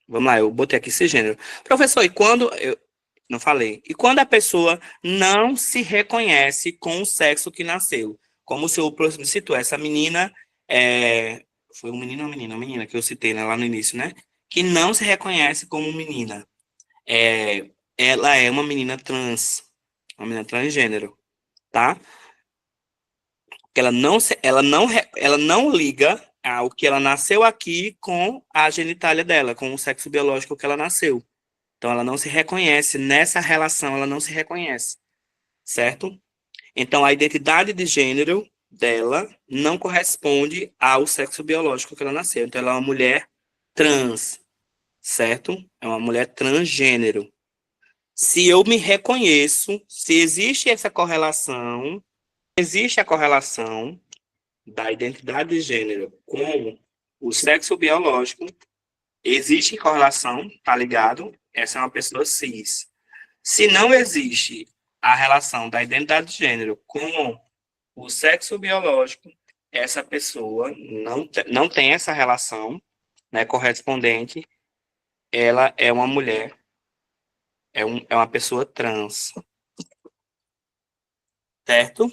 Vamos lá, eu botei aqui esse gênero. Professor, e quando. Eu não falei. E quando a pessoa não se reconhece com o sexo que nasceu? Como se eu citou, essa menina. Foi um menino ou uma menina? Uma menina que eu citei, né, lá no início, né? Que não se reconhece como menina. Ela é uma menina trans, uma menina transgênero, tá? Ela não liga ao que ela nasceu aqui com a genitália dela, com o sexo biológico que ela nasceu. Então, ela não se reconhece nessa relação, ela não se reconhece, certo? Então, a identidade de gênero dela não corresponde ao sexo biológico que ela nasceu. Então, ela é uma mulher trans, certo? É uma mulher transgênero. Se eu me reconheço, se existe a correlação da identidade de gênero com o sexo biológico, existe correlação, tá ligado? Essa é uma pessoa cis. Se não existe a relação da identidade de gênero com o sexo biológico, essa pessoa não tem essa relação, né, correspondente, ela é uma mulher, é uma pessoa trans, certo?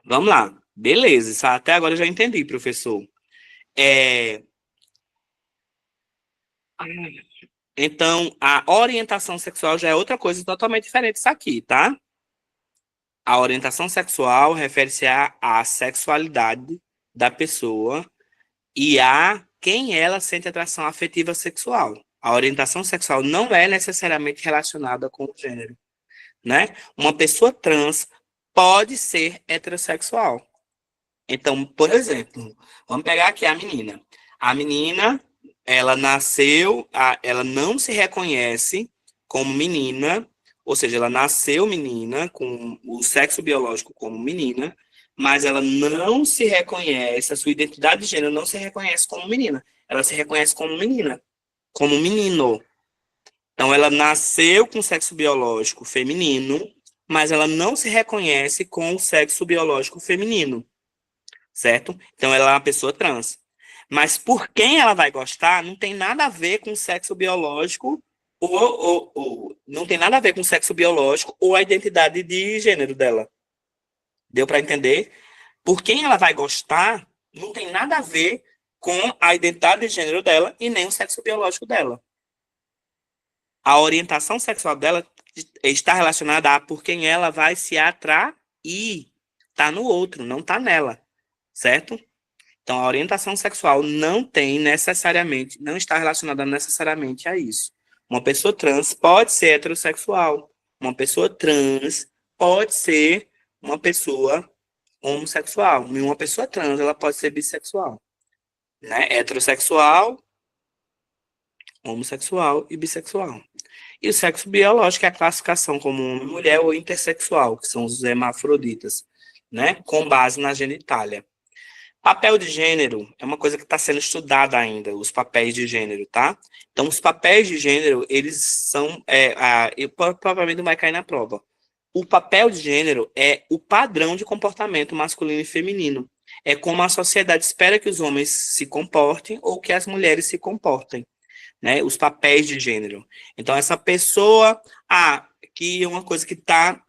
Vamos lá. Beleza, isso até agora eu já entendi, professor. É, Então, a orientação sexual já é outra coisa totalmente diferente disso aqui, tá? A orientação sexual refere-se à sexualidade da pessoa e a quem ela sente atração afetiva sexual. A orientação sexual não é necessariamente relacionada com o gênero, né? Uma pessoa trans pode ser heterossexual. Então, por exemplo, vamos pegar aqui a menina. A menina, ela nasceu, ela não se reconhece como menina, ou seja, ela nasceu menina, com o sexo biológico como menina, mas ela não se reconhece, a sua identidade de gênero não se reconhece como menina. Ela se reconhece como menina, como menino. Então, ela nasceu com sexo biológico feminino, mas ela não se reconhece com o sexo biológico feminino, certo? Então ela é uma pessoa trans. Mas por quem ela vai gostar não tem nada a ver com o sexo biológico ou não tem nada a ver com o sexo biológico ou a identidade de gênero dela. Deu para entender? Por quem ela vai gostar não tem nada a ver com a identidade de gênero dela e nem o sexo biológico dela. A orientação sexual dela está relacionada a por quem ela vai se atrair. Está no outro, não está nela, certo? Então, a orientação sexual não está relacionada necessariamente a isso. Uma pessoa trans pode ser heterossexual. Uma pessoa trans pode ser uma pessoa homossexual. E uma pessoa trans, ela pode ser bissexual, né? Heterossexual, homossexual e bissexual. E o sexo biológico é a classificação como homem e mulher ou intersexual, que são os hermafroditas, né? Com base na genitália. Papel de gênero é uma coisa que está sendo estudada ainda, os papéis de gênero, tá? Então, os papéis de gênero, eles são, provavelmente não vai cair na prova. O papel de gênero é o padrão de comportamento masculino e feminino. É como a sociedade espera que os homens se comportem ou que as mulheres se comportem, né? Os papéis de gênero. Então, essa pessoa, que é uma coisa que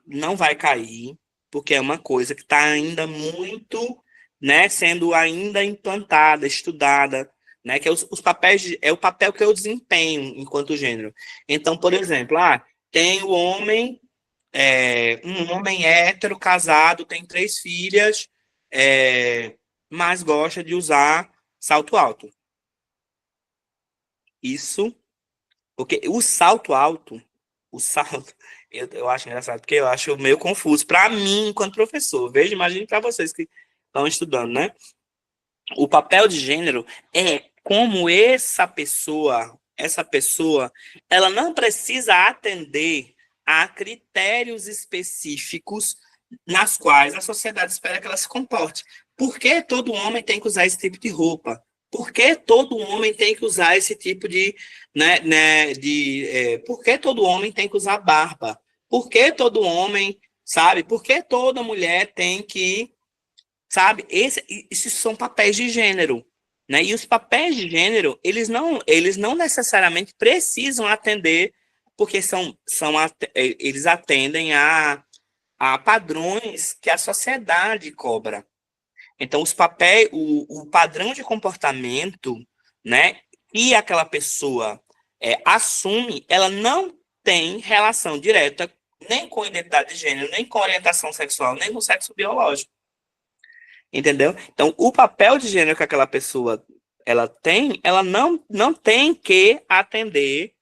não vai cair, porque é uma coisa que está ainda muito, né, sendo ainda implantada, estudada, né, que é os papéis, é o papel que eu desempenho enquanto gênero. Então, por exemplo, tem o homem, um homem hétero, casado, tem 3 filhas, mas gosta de usar salto alto. Isso, porque o salto, eu acho engraçado, porque eu acho meio confuso, para mim, enquanto professor, veja, imagine para vocês que estão estudando, né? O papel de gênero é como essa pessoa, ela não precisa atender a critérios específicos nas quais a sociedade espera que ela se comporte. Por que todo homem tem que usar esse tipo de roupa? Por que todo homem tem que usar esse tipo de, por que todo homem tem que usar barba? Por que todo homem, sabe? Por que toda mulher tem que, sabe? Esses são papéis de gênero, né? E os papéis de gênero, eles não necessariamente precisam atender, porque eles atendem a padrões que a sociedade cobra. Então, o padrão de comportamento, né, que aquela pessoa assume, ela não tem relação direta nem com identidade de gênero, nem com orientação sexual, nem com sexo biológico. Entendeu? Então, o papel de gênero que aquela pessoa ela não tem que atender,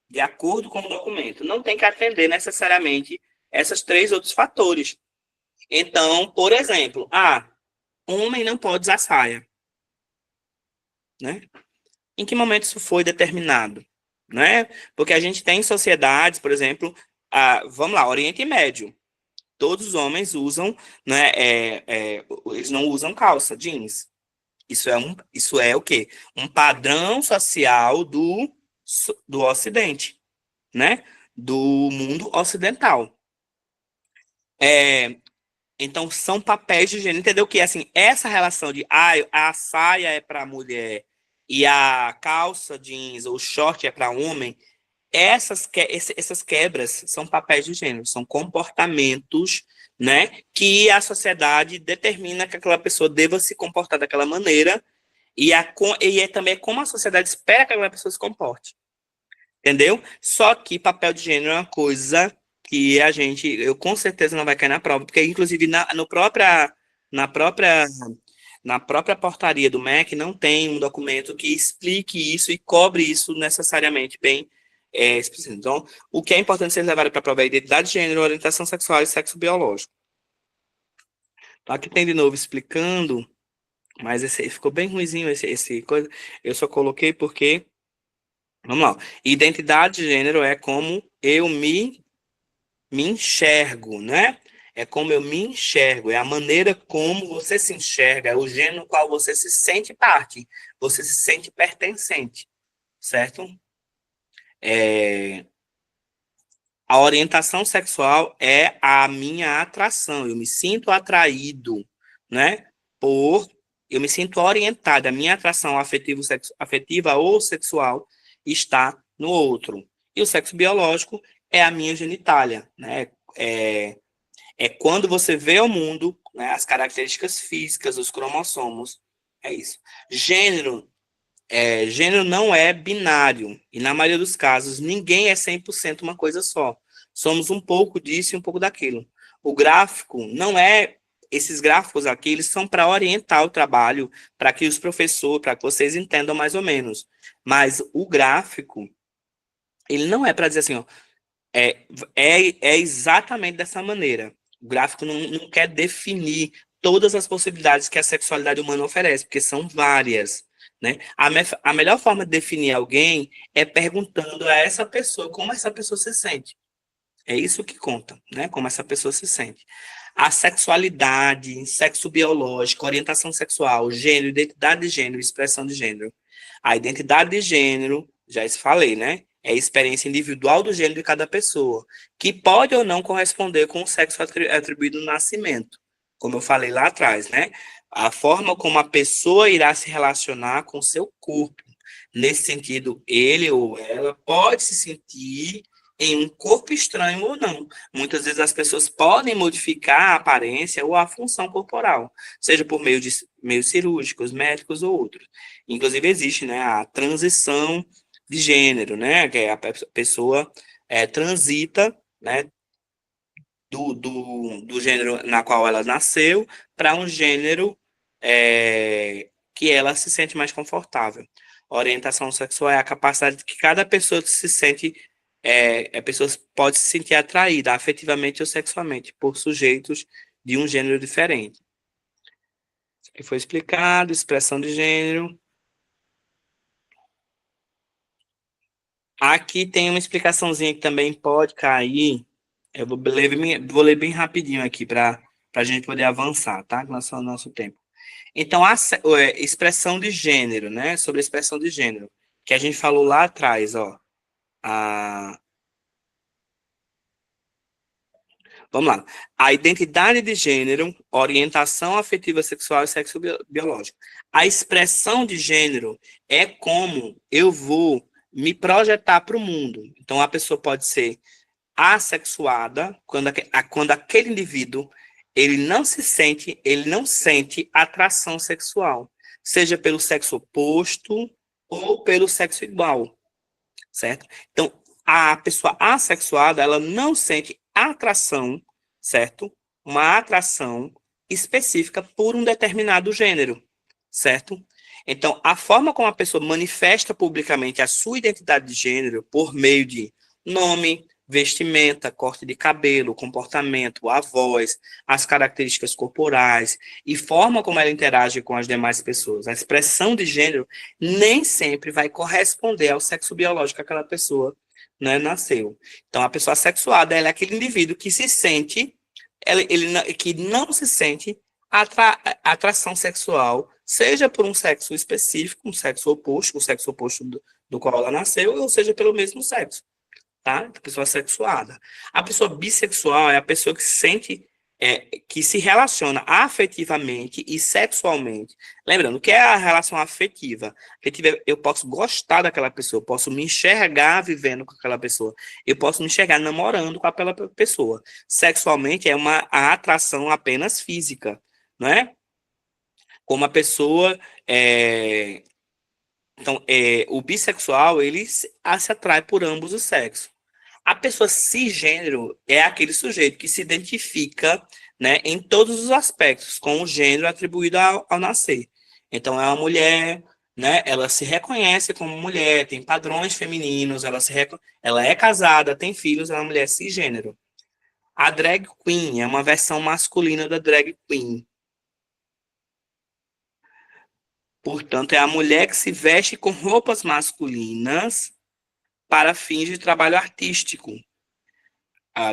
de acordo com o documento, não tem que atender necessariamente esses 3 outros fatores. Então, por exemplo, homem não pode usar saia, né? Em que momento isso foi determinado, né? Porque a gente tem sociedades, por exemplo, vamos lá, Oriente Médio. Todos os homens usam, né? Eles não usam calça, jeans. Isso é o quê? Um padrão social do Ocidente, né? Do mundo ocidental. Então, são papéis de gênero. Entendeu que, assim, essa relação de a saia é para mulher e a calça jeans ou short é para homem, essas quebras são papéis de gênero, são comportamentos, né, que a sociedade determina que aquela pessoa deva se comportar daquela maneira e também como a sociedade espera que aquela pessoa se comporte. Entendeu? Só que papel de gênero é uma coisa que eu com certeza não vai cair na prova, porque inclusive na própria, na própria portaria do MEC não tem um documento que explique isso e cobre isso necessariamente bem explícito. Então, o que é importante ser levado para a prova é identidade de gênero, orientação sexual e sexo biológico. Então, aqui tem de novo explicando, mas esse ficou bem ruizinho esse coisa. Eu só coloquei porque, vamos lá, identidade de gênero é como eu me enxergo, né? É como eu me enxergo, é a maneira como você se enxerga, é o gênero no qual você se sente parte, você se sente pertencente, certo? A orientação sexual é a minha atração, eu me sinto atraído, né? Eu me sinto orientado, a minha atração afetiva ou sexual está no outro. E o sexo biológico é a minha genitália, né? Quando você vê o mundo, né, as características físicas, os cromossomos, é isso. Gênero não é binário, e na maioria dos casos, ninguém é 100% uma coisa só. Somos um pouco disso e um pouco daquilo. O gráfico não é. Esses gráficos aqui, eles são para orientar o trabalho, para que os professores, para que vocês entendam mais ou menos. Mas o gráfico, ele não é para dizer assim, ó, é exatamente dessa maneira. O gráfico não quer definir todas as possibilidades que a sexualidade humana oferece, porque são várias. né? A melhor forma de definir alguém é perguntando a essa pessoa como essa pessoa se sente. É isso que conta, né? Como essa pessoa se sente. A sexualidade, sexo biológico, orientação sexual, gênero, identidade de gênero, expressão de gênero. A identidade de gênero, já isso falei, né? É a experiência individual do gênero de cada pessoa, que pode ou não corresponder com o sexo atribuído no nascimento, como eu falei lá atrás, né? A forma como a pessoa irá se relacionar com o seu corpo. Nesse sentido, ele ou ela pode se sentir em um corpo estranho ou não. Muitas vezes as pessoas podem modificar a aparência ou a função corporal, seja por meio de meios cirúrgicos, médicos ou outros. Inclusive existe, né, a transição de gênero, né, que é a pessoa transita, né, do gênero na qual ela nasceu para um gênero que ela se sente mais confortável. A orientação sexual é a capacidade que cada pessoa se sente, a pessoa pode se sentir atraída afetivamente ou sexualmente por sujeitos de um gênero diferente. Isso aqui foi explicado, expressão de gênero. Aqui tem uma explicaçãozinha que também pode cair. Eu vou ler bem rapidinho aqui para a gente poder avançar, tá? Com o nosso tempo. Então, a expressão de gênero, né? Sobre a expressão de gênero, que a gente falou lá atrás, ó. A... Vamos lá. A identidade de gênero, orientação afetiva sexual e sexo biológico. A expressão de gênero é como eu vou me projetar para o mundo. Então, a pessoa pode ser assexuada quando aquele indivíduo ele não sente atração sexual, seja pelo sexo oposto ou pelo sexo igual, certo? Então, a pessoa assexuada, ela não sente atração, certo? Uma atração específica por um determinado gênero, certo? Então, a forma como a pessoa manifesta publicamente a sua identidade de gênero por meio de nome, vestimenta, corte de cabelo, comportamento, a voz, as características corporais e forma como ela interage com as demais pessoas. A expressão de gênero nem sempre vai corresponder ao sexo biológico que aquela pessoa, né, nasceu. Então, a pessoa sexuada ela é aquele indivíduo que se sente, que não se sente atração sexual, seja por um sexo específico, um sexo oposto, o sexo oposto do qual ela nasceu, ou seja pelo mesmo sexo, tá? A pessoa sexuada. A pessoa bissexual é a pessoa que se sente, que se relaciona afetivamente e sexualmente. Lembrando, o que é a relação afetiva? Afetiva, eu posso gostar daquela pessoa, eu posso me enxergar vivendo com aquela pessoa, eu posso me enxergar namorando com aquela pessoa. Sexualmente é a atração apenas física, não é? Como a pessoa então, o bissexual, ele se atrai por ambos os sexos. A pessoa cisgênero é aquele sujeito que se identifica, né, em todos os aspectos com o gênero atribuído ao nascer. Então, é uma mulher, né, ela se reconhece como mulher, tem padrões femininos, ela é casada, tem filhos, é uma mulher cisgênero. A drag queen é uma versão masculina da drag queen. Portanto, é a mulher que se veste com roupas masculinas para fins de trabalho artístico.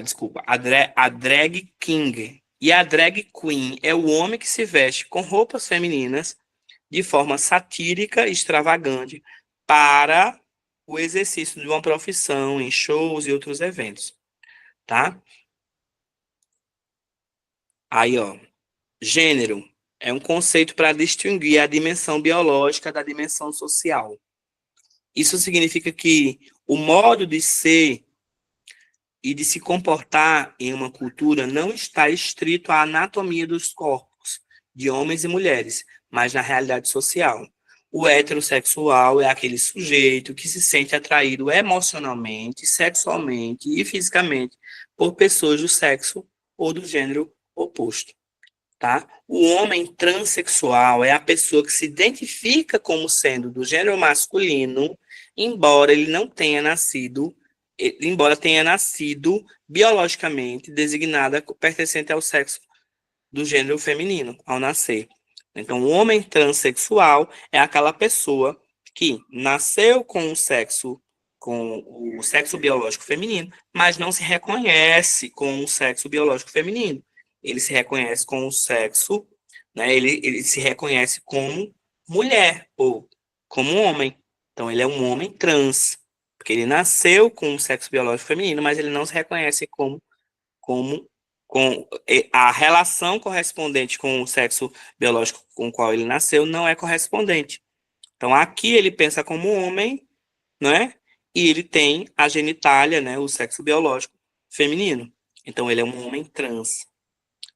Desculpa, a drag king. E a drag queen é o homem que se veste com roupas femininas de forma satírica e extravagante para o exercício de uma profissão em shows e outros eventos, tá? Aí, ó, gênero é um conceito para distinguir a dimensão biológica da dimensão social. Isso significa que o modo de ser e de se comportar em uma cultura não está estrito à anatomia dos corpos de homens e mulheres, mas na realidade social. O heterossexual é aquele sujeito que se sente atraído emocionalmente, sexualmente e fisicamente por pessoas do sexo ou do gênero oposto. Tá? O homem transexual é a pessoa que se identifica como sendo do gênero masculino, embora ele não tenha nascido, embora tenha nascido biologicamente designada pertencente ao sexo do gênero feminino ao nascer. Então, o homem transexual é aquela pessoa que nasceu com o sexo biológico feminino, mas não se reconhece com o sexo biológico feminino. Ele se reconhece com o sexo, né? Ele se reconhece como mulher ou como homem. Então, ele é um homem trans, porque ele nasceu com o sexo biológico feminino, mas ele não se reconhece como com a relação correspondente com o sexo biológico com o qual ele nasceu não é correspondente. Então, aqui ele pensa como homem, né? E ele tem a genitália, né? O sexo biológico feminino. Então, ele é um homem trans,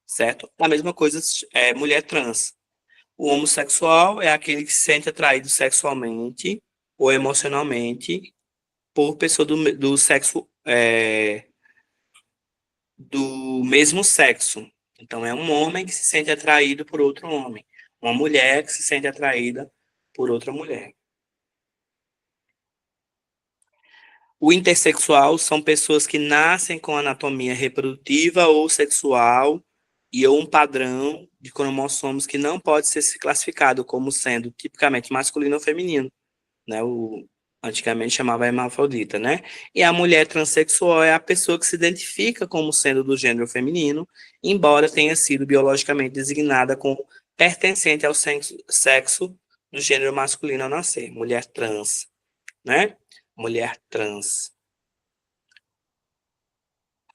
certo? A mesma coisa é mulher trans. O homossexual é aquele que se sente atraído sexualmente ou emocionalmente por pessoa do sexo do mesmo sexo. Então, é um homem que se sente atraído por outro homem. Uma mulher que se sente atraída por outra mulher. O intersexual são pessoas que nascem com anatomia reprodutiva ou sexual e ou um padrão de cromossomos que não pode ser classificado como sendo tipicamente masculino ou feminino, né? Antigamente chamava hermafrodita, né? E a mulher transexual é a pessoa que se identifica como sendo do gênero feminino, embora tenha sido biologicamente designada como pertencente ao sexo do gênero masculino ao nascer, mulher trans, né? Mulher trans.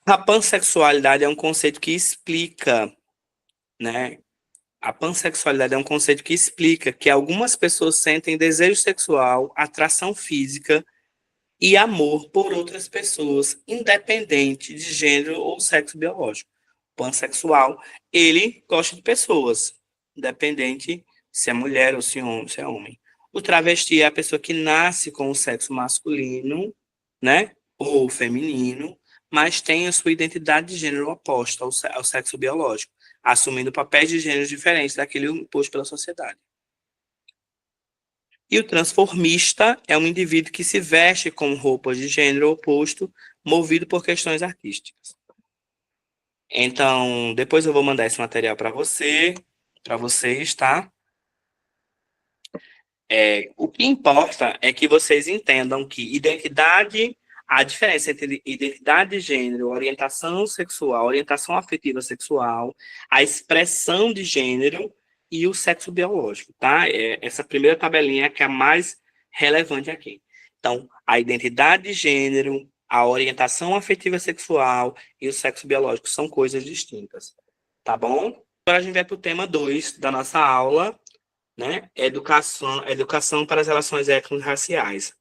A pansexualidade é um conceito que explica, né? A pansexualidade é um conceito que explica que algumas pessoas sentem desejo sexual, atração física e amor por outras pessoas, independente de gênero ou sexo biológico. O pansexual, ele gosta de pessoas, independente se é mulher ou se é homem. O travesti é a pessoa que nasce com o sexo masculino, né, ou feminino, mas tem a sua identidade de gênero oposta ao sexo biológico, assumindo papéis de gênero diferentes daquele imposto pela sociedade. E o transformista é um indivíduo que se veste com roupas de gênero oposto, movido por questões artísticas. Então, depois eu vou mandar esse material para vocês, tá? O que importa é que vocês entendam que a diferença entre identidade de gênero, orientação sexual, orientação afetiva sexual, a expressão de gênero e o sexo biológico, tá? Essa primeira tabelinha é que é a mais relevante aqui. Então, a identidade de gênero, a orientação afetiva sexual e o sexo biológico são coisas distintas, tá bom? Agora a gente vai para o tema 2 da nossa aula, né? Educação para as relações étnico-raciais.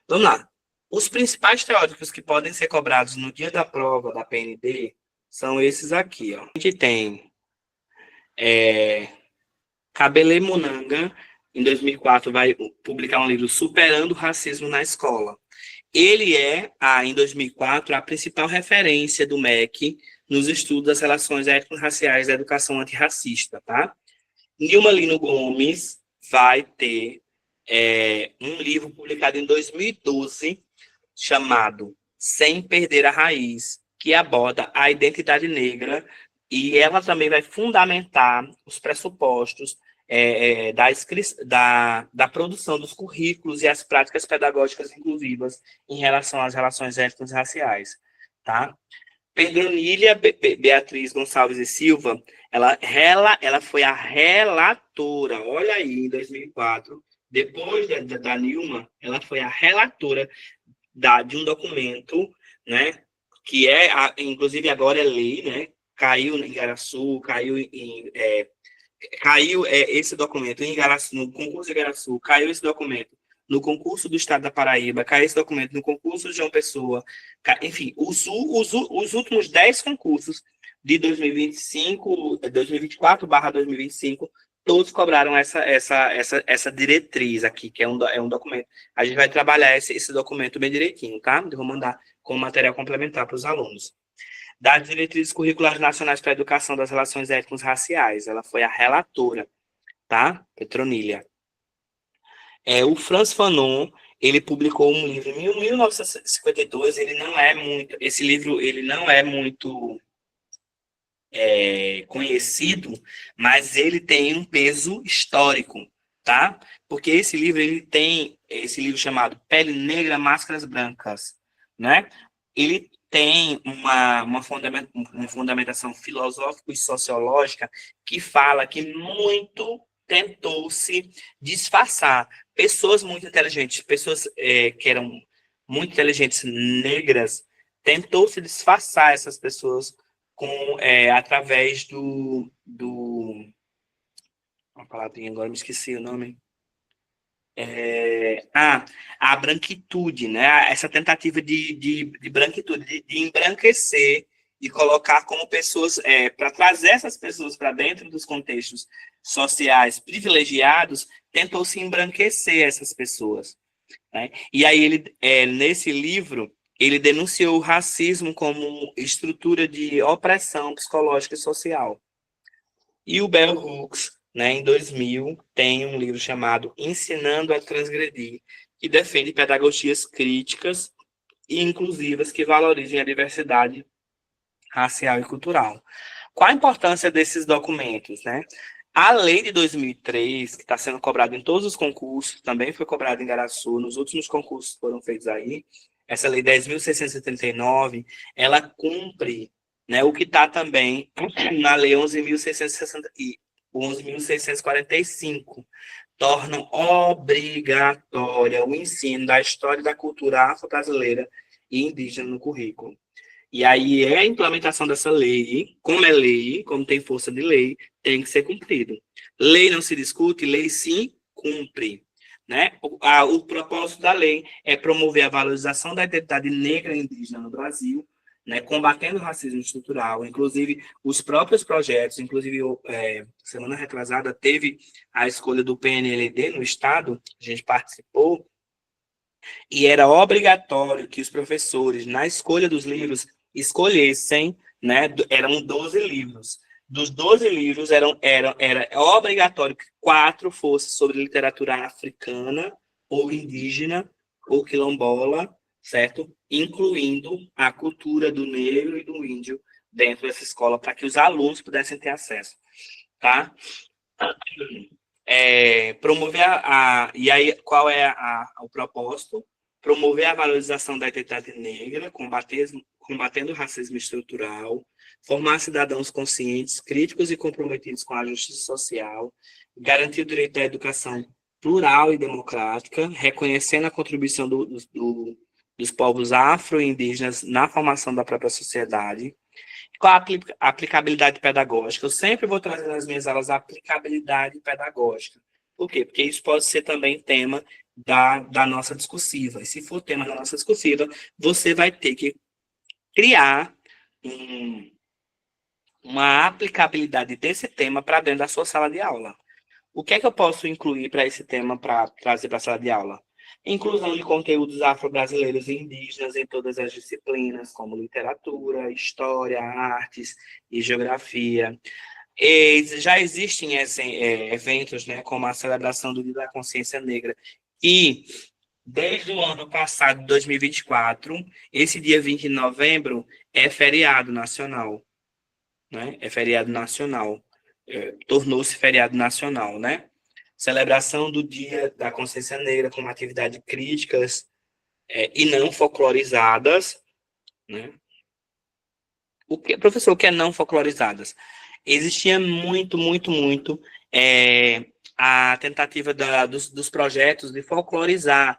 Vamos lá. Os principais teóricos que podem ser cobrados no dia da prova da PND são esses aqui, ó. A gente tem Kabele Munanga, em 2004, vai publicar um livro Superando o Racismo na Escola. Ele é, em 2004, a principal referência do MEC nos estudos das relações étnico-raciais da educação antirracista, tá? Nilma Lino Gomes vai ter um livro publicado em 2012 chamado Sem Perder a Raiz, que aborda a identidade negra e ela também vai fundamentar os pressupostos da produção dos currículos e as práticas pedagógicas inclusivas em relação às relações étnicas e raciais, tá? Pedronília Beatriz Gonçalves e Silva, ela foi a relatora, olha aí, em 2004, depois da Nilma, ela foi a relatora de um documento, né, que inclusive agora é lei, né, caiu em Igaraçu, caiu esse documento em Igaraçu, no concurso de Igaraçu, caiu esse documento no concurso do Estado da Paraíba, caiu esse documento no concurso de João Pessoa, enfim, os últimos 10 concursos de 2025, 2024/2025, todos cobraram essa diretriz aqui, que é um documento. A gente vai trabalhar esse documento bem direitinho, tá? Eu vou mandar como material complementar para os alunos. Das diretrizes curriculares nacionais para a educação das relações étnicas raciais. Ela foi a relatora, tá? Petronília. O Franz Fanon, ele publicou um livro em 1952, esse livro ele não é muito conhecido, mas ele tem um peso histórico, tá? Porque esse livro, ele tem esse livro chamado Pele Negra, Máscaras Brancas, né? Ele tem uma fundamentação filosófica e sociológica que fala que muito tentou-se disfarçar pessoas muito inteligentes, pessoas que eram muito inteligentes, negras, tentou-se disfarçar essas pessoas através uma palavrinha agora, me esqueci o nome. A branquitude, né? Essa tentativa de branquitude, de embranquecer, de colocar como pessoas, para trazer essas pessoas para dentro dos contextos sociais privilegiados, tentou-se embranquecer essas pessoas. Né? E aí nesse livro, ele denunciou o racismo como estrutura de opressão psicológica e social. E o Bell Hooks, né, em 2000, tem um livro chamado Ensinando a Transgredir, que defende pedagogias críticas e inclusivas que valorizem a diversidade racial e cultural. Qual a importância desses documentos, né? A lei de 2003, que está sendo cobrada em todos os concursos, também foi cobrada em Garaçu, nos últimos concursos que foram feitos aí, essa lei 10.639, ela cumpre, né, o que está também na lei 11.645, tornam obrigatória o ensino da história e da cultura afro-brasileira e indígena no currículo. E aí a implementação dessa lei, como tem força de lei, tem que ser cumprido. Lei não se discute, lei sim cumpre. Né? O propósito da lei é promover a valorização da identidade negra e indígena no Brasil, né, combatendo o racismo estrutural, inclusive os próprios projetos, inclusive semana retrasada teve a escolha do PNLD no estado, a gente participou, e era obrigatório que os professores, na escolha dos livros, escolhessem, né, eram 12 livros. Dos 12 livros, era obrigatório que 4 fossem sobre literatura africana, ou indígena, ou quilombola, certo? Incluindo a cultura do negro e do índio dentro dessa escola, para que os alunos pudessem ter acesso, tá? Promover e aí qual é o propósito? Promover a valorização da identidade negra, combatendo o racismo estrutural, formar cidadãos conscientes, críticos e comprometidos com a justiça social, garantir o direito à educação plural e democrática, reconhecendo a contribuição dos povos afro-indígenas na formação da própria sociedade. Qual a aplicabilidade pedagógica? Eu sempre vou trazer nas minhas aulas a aplicabilidade pedagógica. Por quê? Porque isso pode ser também tema da nossa discursiva. E se for tema da nossa discursiva, você vai ter que criar uma aplicabilidade desse tema para dentro da sua sala de aula. O que é que eu posso incluir para esse tema para trazer para a sala de aula? Inclusão de conteúdos afro-brasileiros e indígenas em todas as disciplinas, como literatura, história, artes e geografia. Já existem eventos, né, como a celebração do Dia da Consciência Negra, e desde o ano passado, 2024, esse dia 20 de novembro é feriado nacional. Né? É feriado nacional. Tornou-se feriado nacional, né? Celebração do Dia da Consciência Negra com atividades críticas e não folclorizadas, né? Professor, o que é não folclorizadas? Existia muito a tentativa dos projetos de folclorizar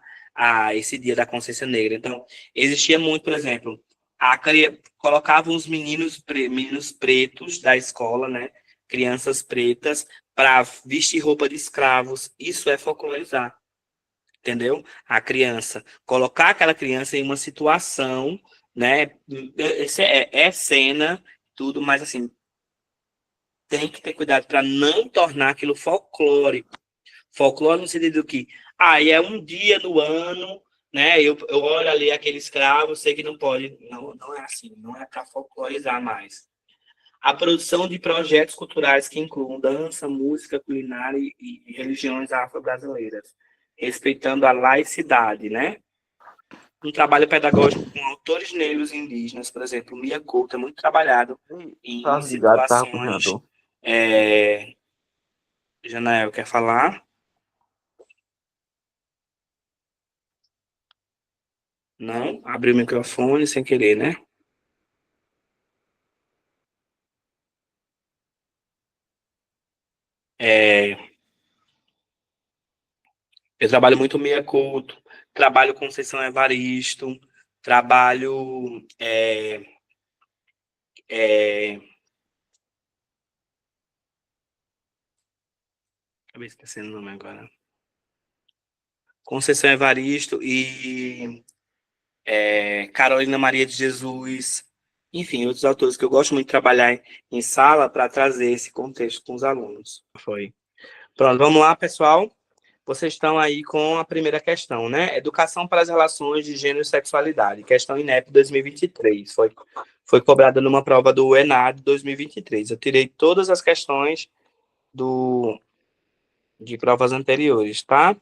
esse Dia da Consciência Negra. Então, existia muito, por exemplo, colocavam os meninos pretos da escola, né? Crianças pretas, para vestir roupa de escravos. Isso é folclorizar, entendeu? A criança, colocar aquela criança em uma situação, né? É cena, tudo, mas assim, tem que ter cuidado para não tornar aquilo folclórico. Folclore no sentido que, é um dia no ano, né? Eu olho ali aquele escravo, sei que não pode. Não é assim, não é para folclorizar mais. A produção de projetos culturais que incluam dança, música, culinária e religiões afro-brasileiras, respeitando a laicidade, né? um trabalho pedagógico com autores negros e indígenas, por exemplo, o Mia Couto é muito trabalhado Tá em ligado, tava com o situações. jantar. Janael, quer falar? Não? Abriu o microfone sem querer, né? É, eu trabalho muito Mia Couto, trabalho com Conceição Evaristo, trabalho. É, acabei esquecendo o nome agora. Conceição Evaristo e Carolina Maria de Jesus, enfim, outros autores que eu gosto muito de trabalhar em sala para trazer esse contexto com os alunos. Foi. Pronto, vamos lá, pessoal. Vocês estão aí com a primeira questão, né? Educação para as relações de gênero e sexualidade. Questão INEP 2023. Foi cobrada numa prova do ENAD 2023. Eu tirei todas as questões de provas anteriores, tá?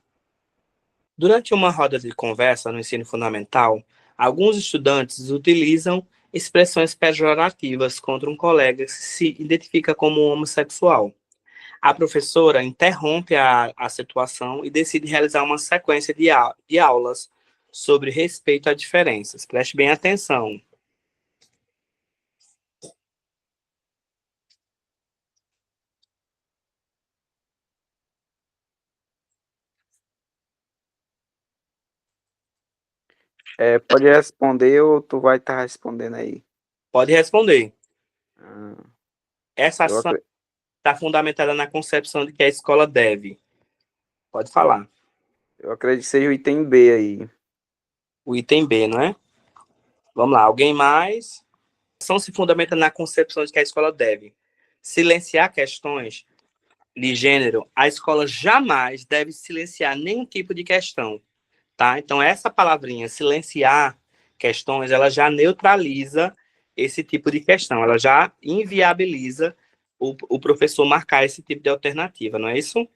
Durante uma roda de conversa no ensino fundamental, alguns estudantes utilizam expressões pejorativas contra um colega que se identifica como homossexual. A professora interrompe a situação e decide realizar uma sequência de aulas sobre respeito a diferenças. Preste bem atenção. Pode responder ou tu vai estar respondendo aí? Pode responder. Ah, Essa eu, ação acre- está fundamentada na concepção de que a escola deve. Pode falar. eu acredito que seja o item B aí. O item B, não é? Vamos lá. Alguém mais? A ação se fundamenta na concepção de que a escola deve silenciar questões de gênero. A escola jamais deve silenciar nenhum tipo de questão, tá? Então, essa palavrinha, silenciar questões, ela já neutraliza esse tipo de questão, ela já inviabiliza o professor marcar esse tipo de alternativa, não é isso?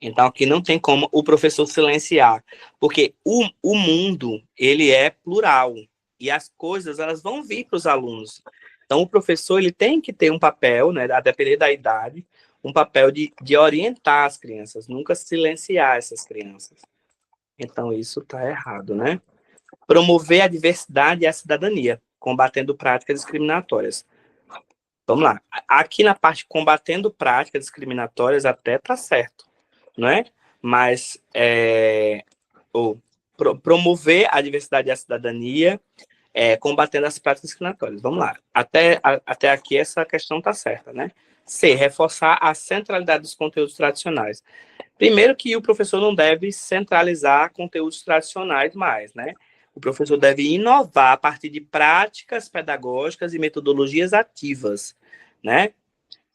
Então, aqui não tem como o professor silenciar, porque o mundo, ele é plural, e as coisas, elas vão vir para os alunos. Então, o professor, ele tem que ter um papel, né, a depender da idade, um papel de orientar as crianças, nunca silenciar essas crianças. Então, isso está errado, né? Promover a diversidade e a cidadania, combatendo práticas discriminatórias. Vamos lá. Aqui na parte combatendo práticas discriminatórias até está certo, não é? Mas promover a diversidade e a cidadania, combatendo as práticas discriminatórias. Vamos lá. Até aqui essa questão está certa, né? C. Reforçar a centralidade dos conteúdos tradicionais. Primeiro que o professor não deve centralizar conteúdos tradicionais mais, né? O professor deve inovar a partir de práticas pedagógicas e metodologias ativas, né?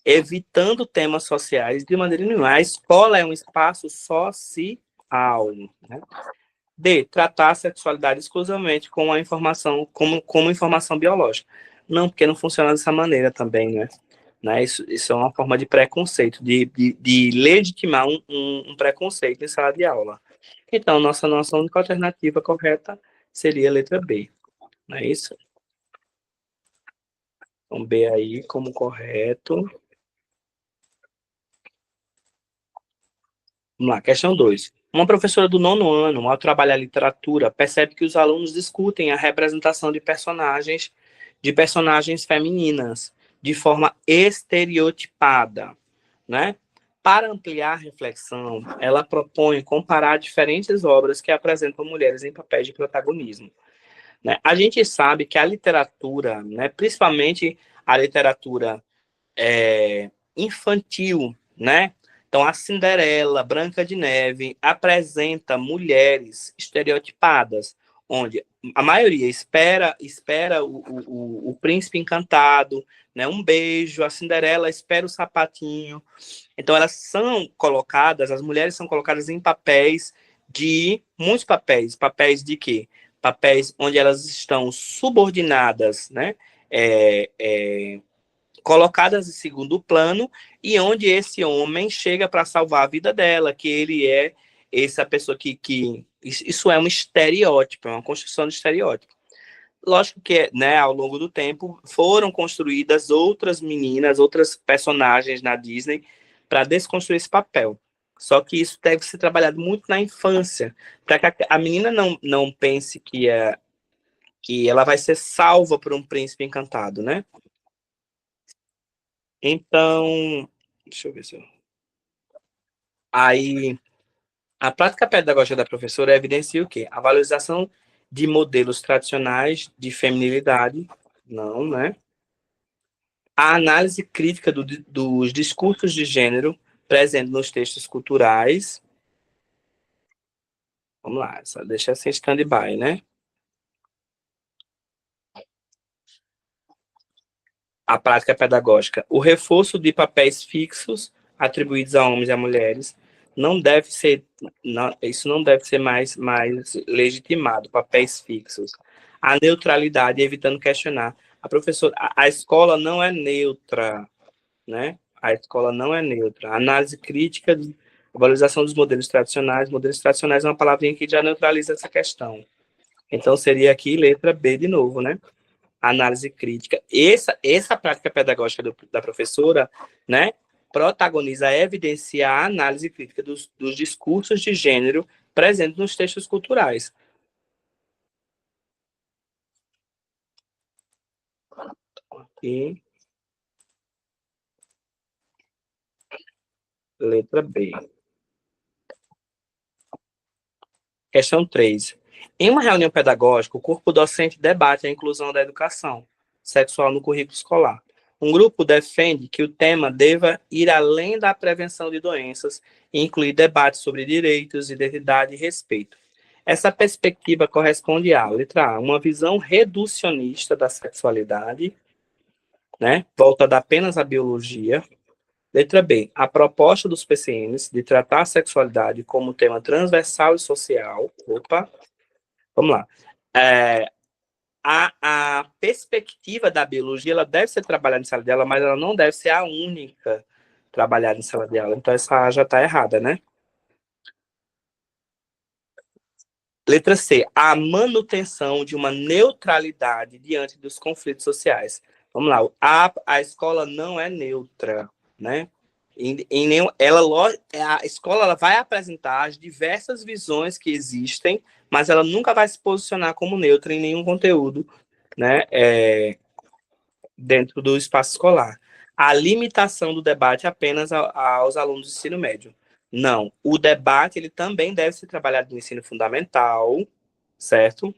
Evitando temas sociais de maneira nenhuma. A escola é um espaço social, né? D. Tratar a sexualidade exclusivamente com a informação, como informação biológica. Não, porque não funciona dessa maneira também, né? Isso é uma forma de preconceito, de legitimar um preconceito em sala de aula. Então, nossa única alternativa correta seria a letra B, não é isso? Então, B aí como correto. Vamos lá, questão 2. Uma professora do nono ano, ao trabalhar literatura, percebe que os alunos discutem a representação de personagens femininas, de forma estereotipada, né? Para ampliar a reflexão, ela propõe comparar diferentes obras que apresentam mulheres em papéis de protagonismo, né? A gente sabe que a literatura, né, principalmente a literatura infantil, né? Então, a Cinderela, Branca de Neve, apresenta mulheres estereotipadas, onde a maioria espera o príncipe encantado, né? Um beijo, a Cinderela espera o sapatinho. Então, elas são colocadas, as mulheres são colocadas em papéis muitos papéis de quê? Papéis onde elas estão subordinadas, né? É, é, colocadas em segundo plano e onde esse homem chega para salvar a vida dela, que essa pessoa isso é um estereótipo, é uma construção de estereótipo. Lógico que, né, ao longo do tempo, foram construídas outras meninas, outras personagens na Disney para desconstruir esse papel. Só que isso deve ser trabalhado muito na infância, para que a menina não pense que ela vai ser salva por um príncipe encantado, né? Então, deixa eu ver se eu... Aí, a prática pedagógica da professora evidencia o quê? A valorização de modelos tradicionais de feminilidade, não, né? A análise crítica dos discursos de gênero presentes nos textos culturais. Vamos lá, só deixa assim stand-by, né? A prática pedagógica. O reforço de papéis fixos atribuídos a homens e a mulheres não deve ser, isso não deve ser mais legitimado, papéis fixos. A neutralidade, evitando questionar. A professora, a escola não é neutra, né? A escola não é neutra. A análise crítica, a valorização dos modelos tradicionais. Modelos tradicionais é uma palavrinha que já neutraliza essa questão. Então, seria aqui letra B de novo, né? Análise crítica. Essa prática pedagógica da professora, né, protagoniza, evidencia a análise crítica dos discursos de gênero presentes nos textos culturais. E letra B. Questão 3. Em uma reunião pedagógica, o corpo docente debate a inclusão da educação sexual no currículo escolar. Um grupo defende que o tema deva ir além da prevenção de doenças e incluir debates sobre direitos, identidade e respeito. Essa perspectiva corresponde à letra A, uma visão reducionista da sexualidade, né, voltada apenas à biologia. Letra B, a proposta dos PCNs de tratar a sexualidade como tema transversal e social. Opa, vamos lá. A perspectiva da biologia, ela deve ser trabalhada em sala de aula, mas ela não deve ser a única trabalhada em sala de aula. Então, essa A já está errada, né? Letra C, a manutenção de uma neutralidade diante dos conflitos sociais. Vamos lá, a escola não é neutra, né? A escola ela vai apresentar as diversas visões que existem, mas ela nunca vai se posicionar como neutra em nenhum conteúdo, né, dentro do espaço escolar. A limitação do debate apenas aos alunos do ensino médio. Não, o debate ele também deve ser trabalhado no ensino fundamental, certo?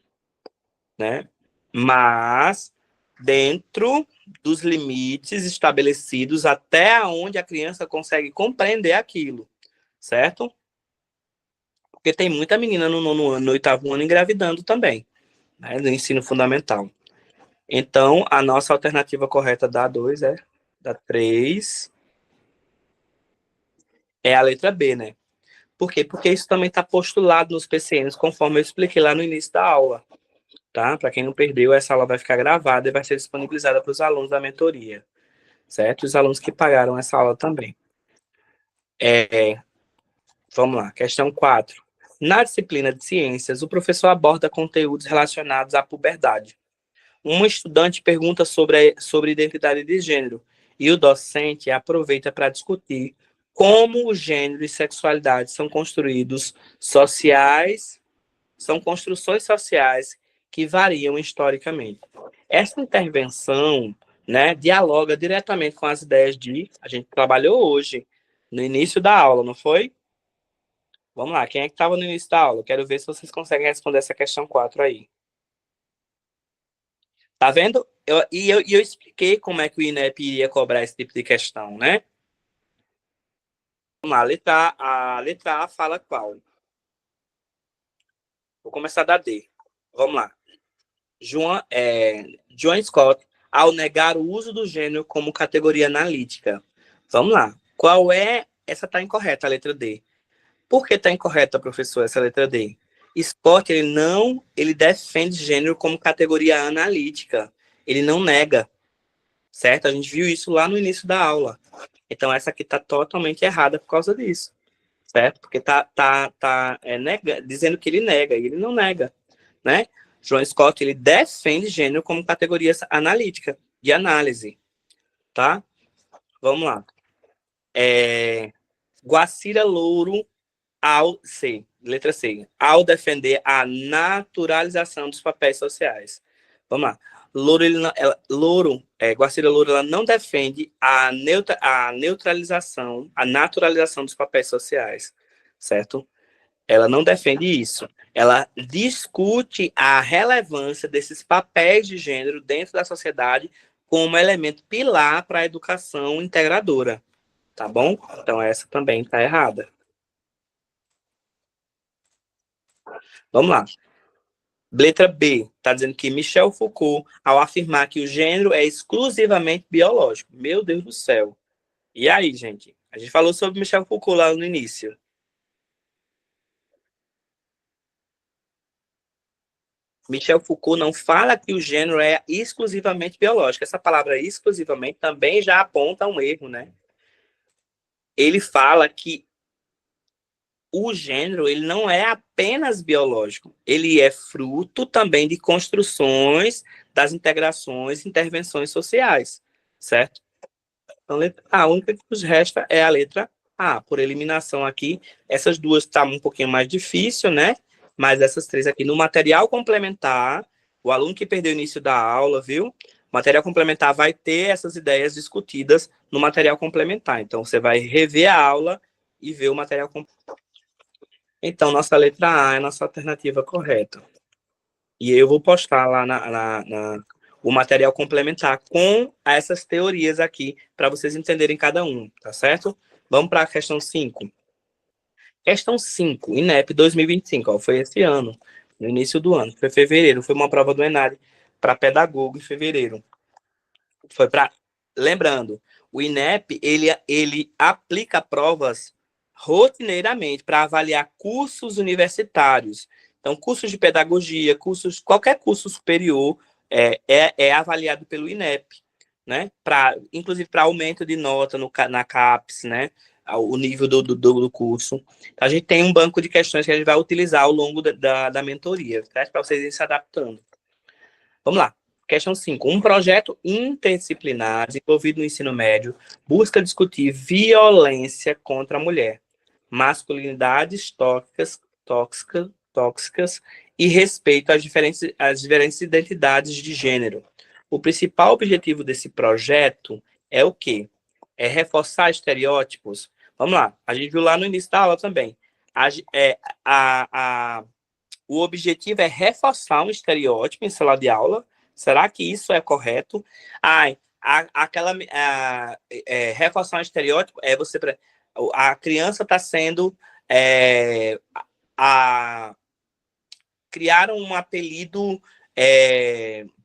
Né? Mas dentro dos limites estabelecidos até onde a criança consegue compreender aquilo, certo? Porque tem muita menina no 9º ano, no 8º ano engravidando também, né, no ensino fundamental. Então, a nossa alternativa correta da 2 da 3 é a letra B, né? Por quê? Porque isso também está postulado nos PCNs, conforme eu expliquei lá no início da aula. Tá? Para quem não perdeu, essa aula vai ficar gravada e vai ser disponibilizada para os alunos da mentoria, certo? Os alunos que pagaram essa aula também. Vamos lá, questão 4. Na disciplina de ciências, o professor aborda conteúdos relacionados à puberdade. Um estudante pergunta sobre identidade de gênero e o docente aproveita para discutir como o gênero e sexualidade são construções sociais que variam historicamente. Essa intervenção, né, dialoga diretamente com as ideias a gente trabalhou hoje, no início da aula, não foi? Vamos lá, quem é que estava no início da aula? Quero ver se vocês conseguem responder essa questão 4 aí. Tá vendo? Eu expliquei como é que o INEP iria cobrar esse tipo de questão, né? Vamos lá, a letra A fala qual? Vou começar da D. Vamos lá. John Scott, ao negar o uso do gênero como categoria analítica. Vamos lá. Qual é? Essa está incorreta, a letra D. Por que está incorreta, professor, essa letra D? Scott, ele defende gênero como categoria analítica. Ele não nega, certo? A gente viu isso lá no início da aula. Então, essa aqui está totalmente errada por causa disso, certo? Porque dizendo que ele nega, e ele não nega, né? João Scott, ele defende gênero como categoria analítica, de análise, tá? Vamos lá. Guacira Louro, letra C, ao defender a naturalização dos papéis sociais. Vamos lá. Guacira Louro, ela não defende a neutralização, a naturalização dos papéis sociais, certo? Ela não defende isso. Ela discute a relevância desses papéis de gênero dentro da sociedade como elemento pilar para a educação integradora, tá bom? Então essa também está errada. Vamos lá. Letra B, está dizendo que Michel Foucault, ao afirmar que o gênero é exclusivamente biológico. Meu Deus do céu. E aí, gente? A gente falou sobre Michel Foucault lá no início. Michel Foucault não fala que o gênero é exclusivamente biológico. Essa palavra exclusivamente também já aponta um erro, né? Ele fala que o gênero ele não é apenas biológico, ele é fruto também de construções, das integrações, intervenções sociais, certo? Então, a única que nos resta é a letra A, por eliminação aqui. Essas duas estão um pouquinho mais difícil, né? Mas essas três aqui, no material complementar, o aluno que perdeu o início da aula, viu? O material complementar vai ter essas ideias discutidas no material complementar. Então, você vai rever a aula e ver o material complementar. Então, nossa letra A é a nossa alternativa correta. E eu vou postar lá o material complementar com essas teorias aqui, para vocês entenderem cada um, tá certo? Vamos para a questão 5. Questão 5, INEP 2025, ó, foi esse ano, no início do ano, foi fevereiro, foi uma prova do ENAD para pedagogo em fevereiro. Foi para... Lembrando, o INEP, ele aplica provas rotineiramente para avaliar cursos universitários. Então, cursos de pedagogia, qualquer curso superior é avaliado pelo INEP, né? Inclusive para aumento de nota na CAPES, né? O nível do curso. Então, a gente tem um banco de questões que a gente vai utilizar ao longo da mentoria, certo? Para vocês irem se adaptando. Vamos lá. Questão 5. Um projeto interdisciplinar desenvolvido no ensino médio busca discutir violência contra a mulher, masculinidades tóxicas e respeito às diferentes identidades de gênero. O principal objetivo desse projeto é o quê? É reforçar estereótipos. Vamos lá. A gente viu lá no início da aula também. O objetivo é reforçar um estereótipo em sala de aula. Será que isso é correto? Reforçar um estereótipo é a criança está sendo criaram um apelido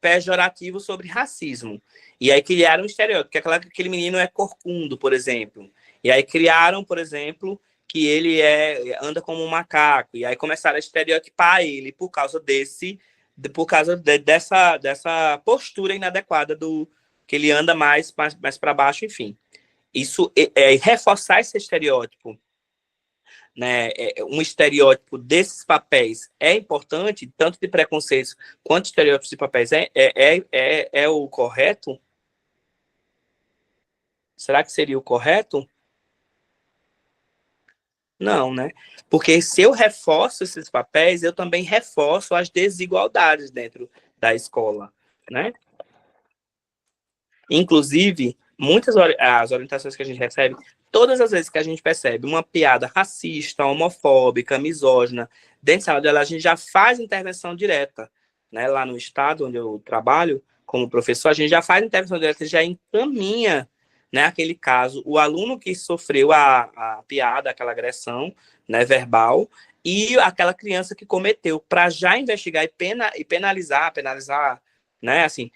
pejorativo sobre racismo. E aí criaram um estereótipo, que aquele menino é corcundo, por exemplo. E aí criaram, por exemplo, que ele anda como um macaco. E aí começaram a estereotipar ele por causa dessa postura inadequada que ele anda mais para baixo, enfim. Isso reforçar esse estereótipo, né? Um estereótipo desses papéis é importante, tanto de preconceitos quanto de estereótipos de papéis é o correto? Será que seria o correto? Não, né? Porque se eu reforço esses papéis, eu também reforço as desigualdades dentro da escola, né? Inclusive, as orientações que a gente recebe, todas as vezes que a gente percebe uma piada racista, homofóbica, misógina, dentro da sala de aula, a gente já faz intervenção direta, né? Lá no estado onde eu trabalho, como professor, a gente já faz intervenção direta, já encaminha, né, aquele caso, o aluno que sofreu a piada, aquela agressão, né, verbal, e aquela criança que cometeu, para já investigar e penalizar, né, assim,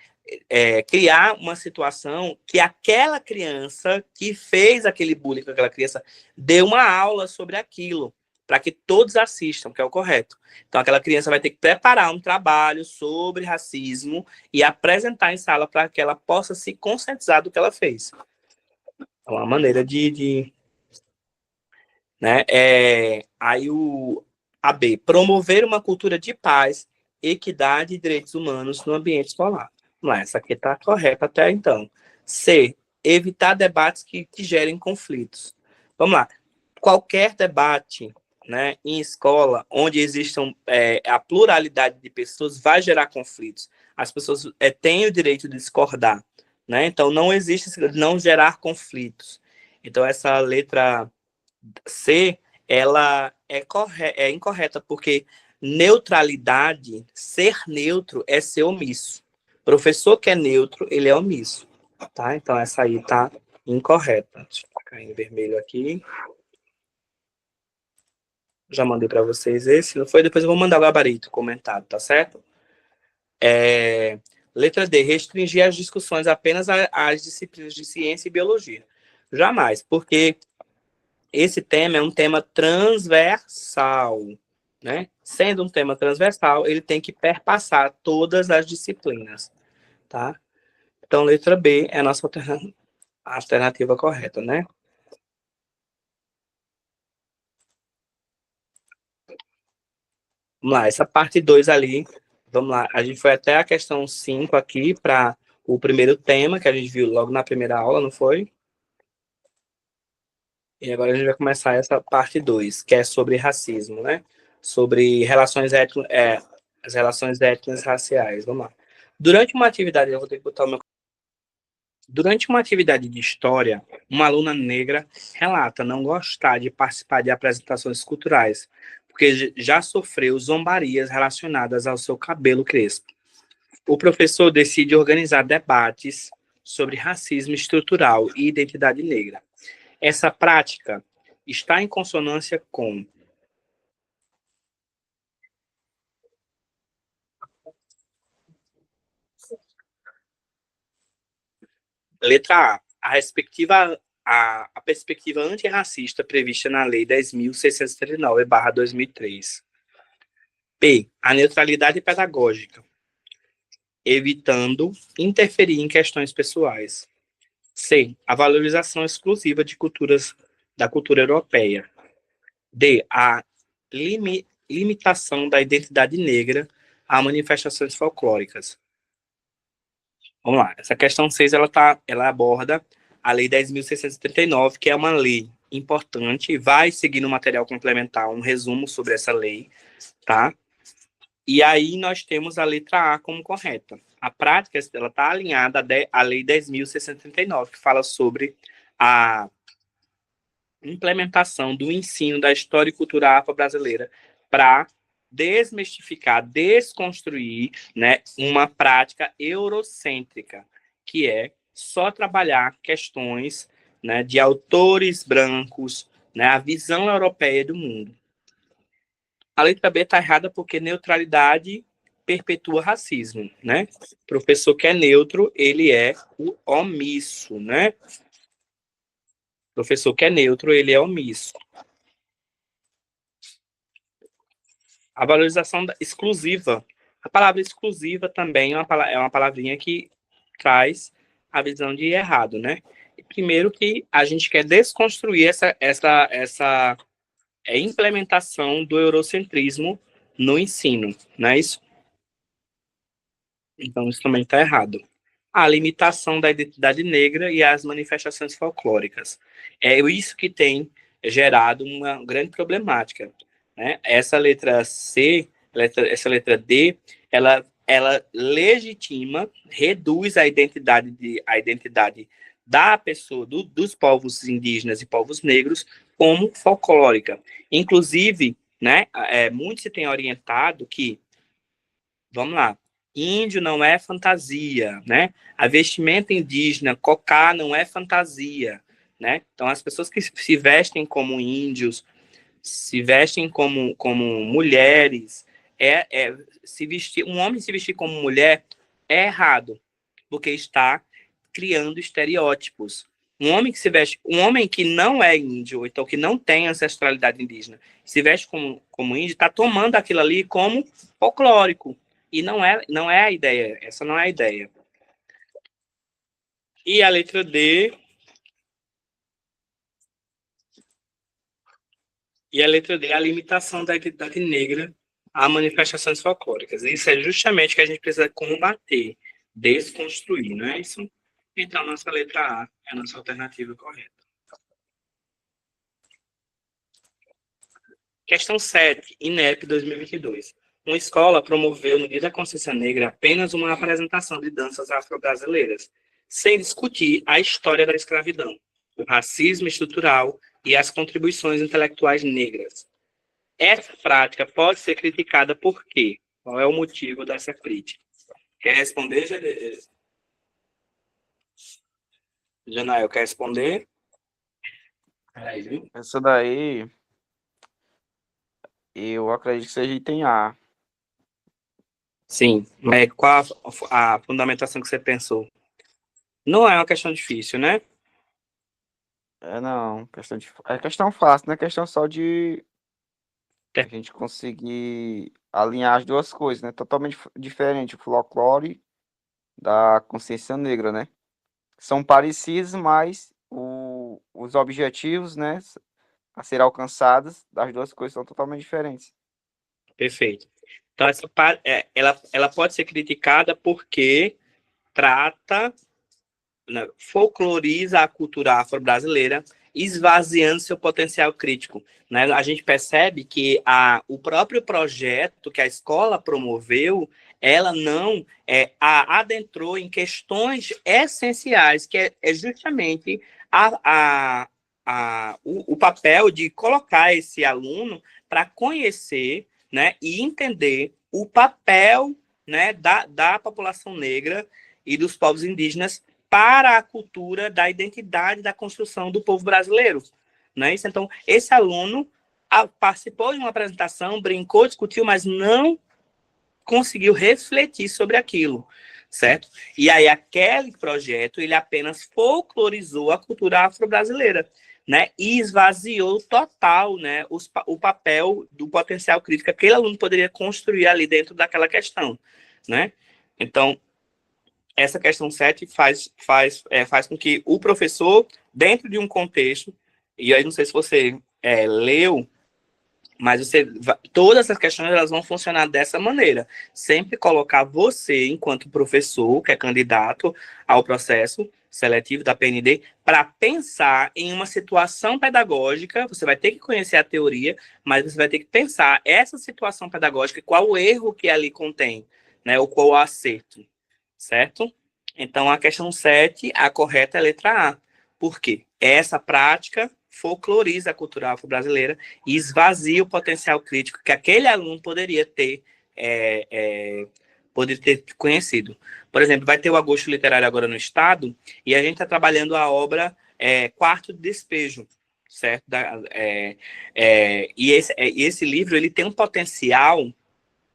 criar uma situação que aquela criança que fez aquele bullying com aquela criança dê uma aula sobre aquilo, para que todos assistam, que é o correto. Então, aquela criança vai ter que preparar um trabalho sobre racismo e apresentar em sala para que ela possa se conscientizar do que ela fez. É uma maneira né? A B, promover uma cultura de paz, equidade e direitos humanos no ambiente escolar. Vamos lá, essa aqui está correta até então. C, evitar debates que gerem conflitos. Vamos lá, qualquer debate, né, em escola, onde existam a pluralidade de pessoas, vai gerar conflitos. As pessoas têm o direito de discordar, né? Então, não existe não gerar conflitos. Então, essa letra C, ela é incorreta, porque neutralidade, ser neutro é ser omisso. Professor que é neutro, ele é omisso, tá? Então, essa aí tá incorreta. Deixa eu colocar em vermelho aqui. Já mandei para vocês esse, não foi? Depois eu vou mandar o gabarito comentado, tá certo? Letra D, restringir as discussões apenas às disciplinas de ciência e biologia. Jamais, porque esse tema é um tema transversal, né? Sendo um tema transversal, ele tem que perpassar todas as disciplinas, tá? Então, letra B é a nossa alternativa correta, né? Vamos lá, essa parte 2 ali, vamos lá, a gente foi até a questão 5 aqui para o primeiro tema, que a gente viu logo na primeira aula, não foi? E agora a gente vai começar essa parte 2, que é sobre racismo, né? Sobre as relações étnicas raciais. Vamos lá. Durante uma atividade, eu vou ter que botar o meu. Durante uma atividade de história, uma aluna negra relata não gostar de participar de apresentações culturais, porque já sofreu zombarias relacionadas ao seu cabelo crespo. O professor decide organizar debates sobre racismo estrutural e identidade negra. Essa prática está em consonância com letra A, a perspectiva antirracista prevista na Lei 10.639/2003. B, a neutralidade pedagógica, evitando interferir em questões pessoais. C, a valorização exclusiva da cultura europeia. D, a limitação da identidade negra a manifestações folclóricas. Vamos lá, essa questão 6 ela aborda a Lei 10.639, que é uma lei importante, vai seguir no material complementar um resumo sobre essa lei, tá? E aí nós temos a letra A como correta. A prática ela está alinhada à Lei 10.639, que fala sobre a implementação do ensino da história e cultura afro-brasileira para desmistificar, desconstruir, né, uma prática eurocêntrica, que é só trabalhar questões, né, de autores brancos, né, a visão europeia do mundo. A letra B está errada porque neutralidade perpetua racismo, né? O professor que é neutro, ele é o omisso, né? O professor que é neutro, ele é omisso. A valorização exclusiva. A palavra exclusiva também é uma palavrinha que traz a visão de errado, né? Primeiro que a gente quer desconstruir essa implementação do eurocentrismo no ensino, não é isso? Então, isso também está errado. A limitação da identidade negra e as manifestações folclóricas. É isso que tem gerado uma grande problemática, né? Essa letra C, essa letra D, ela legitima, reduz a identidade da pessoa, dos povos indígenas e povos negros como folclórica. Inclusive, né, muito se tem orientado que, vamos lá, índio não é fantasia, né? A vestimenta indígena, cocá, não é fantasia, né? Então, as pessoas que se vestem como índios, se vestem como mulheres, se vestir, um homem se vestir como mulher é errado, porque está criando estereótipos. Um homem que não é índio, ou então que não tem ancestralidade indígena, se veste como índio, está tomando aquilo ali como folclórico. E não é a ideia, essa não é a ideia. E a letra D E a letra D, a limitação da identidade negra a manifestações folclóricas. Isso é justamente o que a gente precisa combater, desconstruir, não é isso? Então, nossa letra A é a nossa alternativa correta. Questão 7, INEP 2022. Uma escola promoveu no Dia da Consciência Negra apenas uma apresentação de danças afro-brasileiras, sem discutir a história da escravidão, o racismo estrutural e as contribuições intelectuais negras. Essa prática pode ser criticada por quê? Qual é o motivo dessa crítica? Quer responder, Janael? Quer responder? Peraí, viu? Essa daí, eu acredito que seja item A. Sim, mas qual a fundamentação que você pensou? Não é uma questão difícil, né? Não, é questão fácil, não é questão só de a É. gente conseguir alinhar as duas coisas, né? Totalmente diferente o folclore da consciência negra, né? São parecidos, mas os objetivos, né, a ser alcançados das duas coisas são totalmente diferentes. Perfeito. Então, ela pode ser criticada porque trata, né, folcloriza a cultura afro-brasileira, esvaziando seu potencial crítico. Né? A gente percebe que o próprio projeto que a escola promoveu, ela não adentrou em questões essenciais, que é justamente o papel de colocar esse aluno para conhecer, né, e entender o papel, né, da população negra e dos povos indígenas para a cultura da identidade da construção do povo brasileiro. Não é isso? Então, esse aluno participou de uma apresentação, brincou, discutiu, mas não conseguiu refletir sobre aquilo, certo? E aí, aquele projeto, ele apenas folclorizou a cultura afro-brasileira, né? E esvaziou total, né, o papel do potencial crítico que aquele aluno poderia construir ali dentro daquela questão, né? Então, essa questão 7 faz com que o professor, dentro de um contexto, e aí não sei se você leu, mas todas essas questões elas vão funcionar dessa maneira. Sempre colocar você, enquanto professor, que é candidato ao processo seletivo da PND, para pensar em uma situação pedagógica. Você vai ter que conhecer a teoria, mas você vai ter que pensar essa situação pedagógica, qual o erro que ali contém, né, ou qual o acerto. Certo? Então, a questão 7, a correta é a letra A. Por quê? Essa prática folcloriza a cultura afro-brasileira e esvazia o potencial crítico que aquele aluno poderia ter conhecido. Por exemplo, vai ter o Agosto Literário agora no Estado e a gente está trabalhando a obra Quarto de Despejo, certo? E esse livro ele tem um potencial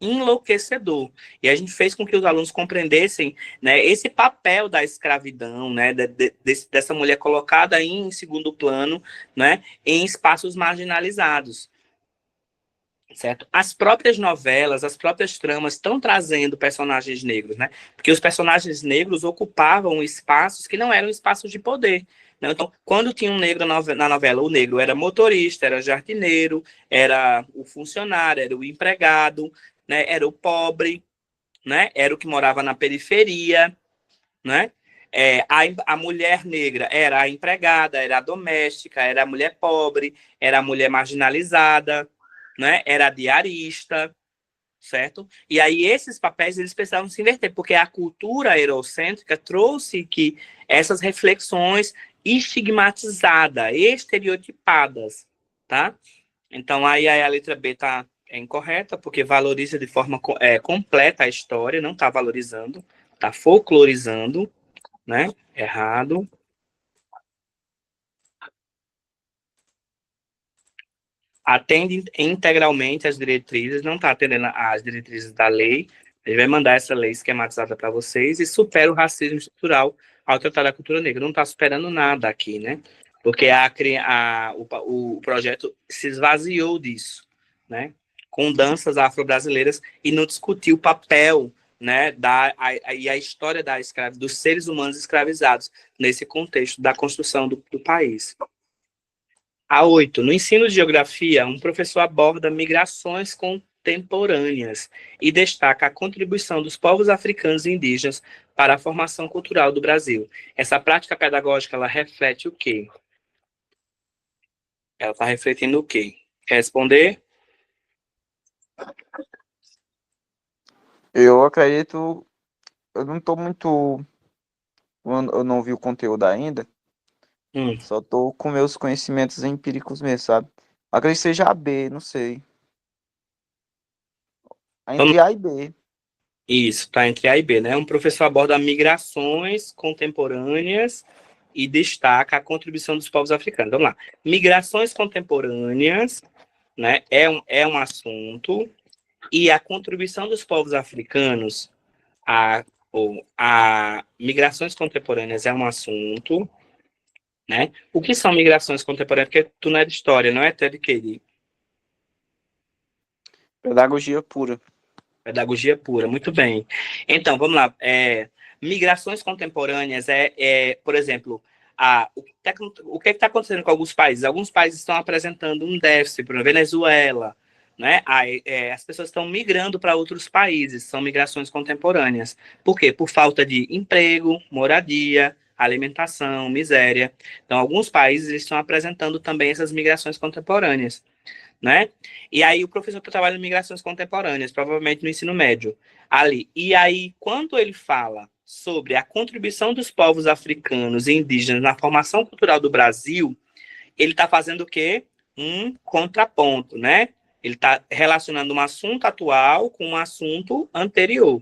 enlouquecedor. E a gente fez com que os alunos compreendessem, né, esse papel da escravidão, né, dessa mulher colocada em segundo plano, né, em espaços marginalizados. Certo? As próprias novelas, as próprias tramas estão trazendo personagens negros, né? Porque os personagens negros ocupavam espaços que não eram espaços de poder. Né? Então, quando tinha um negro na novela, o negro era motorista, era jardineiro, era o funcionário, era o empregado, né? Era o pobre, né? Era o que morava na periferia, né? A mulher negra era a empregada, era a doméstica, era a mulher pobre, era a mulher marginalizada, né? Era a diarista, certo? E aí esses papéis eles precisavam se inverter, porque a cultura eurocêntrica trouxe que essas reflexões estigmatizadas, estereotipadas, tá? Então aí a letra B tá incorreta, porque valoriza de forma completa a história, não está valorizando, está folclorizando, né? Errado. Atende integralmente às diretrizes, não está atendendo às diretrizes da lei, ele vai mandar essa lei esquematizada para vocês e supera o racismo estrutural ao tratar da cultura negra. Não está superando nada aqui, né? Porque o projeto se esvaziou disso, né? Com danças afro-brasileiras e não discutiu o papel, né, e a história dos seres humanos escravizados nesse contexto da construção do país. A 8. No ensino de geografia, um professor aborda migrações contemporâneas e destaca a contribuição dos povos africanos e indígenas para a formação cultural do Brasil. Essa prática pedagógica, ela reflete o quê? Ela está refletindo o quê? Quer responder? Eu acredito, eu não tô muito, eu não vi o conteúdo ainda, só tô com meus conhecimentos empíricos mesmo, sabe? Acredito que seja a B, não sei. Entre A e B. Isso, está entre A e B, né? Um professor aborda migrações contemporâneas e destaca a contribuição dos povos africanos. Vamos lá. Migrações contemporâneas, né, é um assunto, e a contribuição dos povos africanos a migrações contemporâneas é um assunto, né? O que são migrações contemporâneas? Porque tu não é de história, não é até de quê? Pedagogia pura. Pedagogia pura, muito bem. Então, vamos lá. Migrações contemporâneas por exemplo, o que está acontecendo com alguns países? Alguns países estão apresentando um déficit, por exemplo, Venezuela, né? As pessoas estão migrando para outros países, são migrações contemporâneas. Por quê? Por falta de emprego, moradia, alimentação, miséria. Então, alguns países estão apresentando também essas migrações contemporâneas, né? E aí o professor trabalha em migrações contemporâneas, provavelmente no ensino médio, ali. E aí, quando ele fala sobre a contribuição dos povos africanos e indígenas na formação cultural do Brasil, ele está fazendo o quê? Um contraponto, né? Ele está relacionando um assunto atual com um assunto anterior.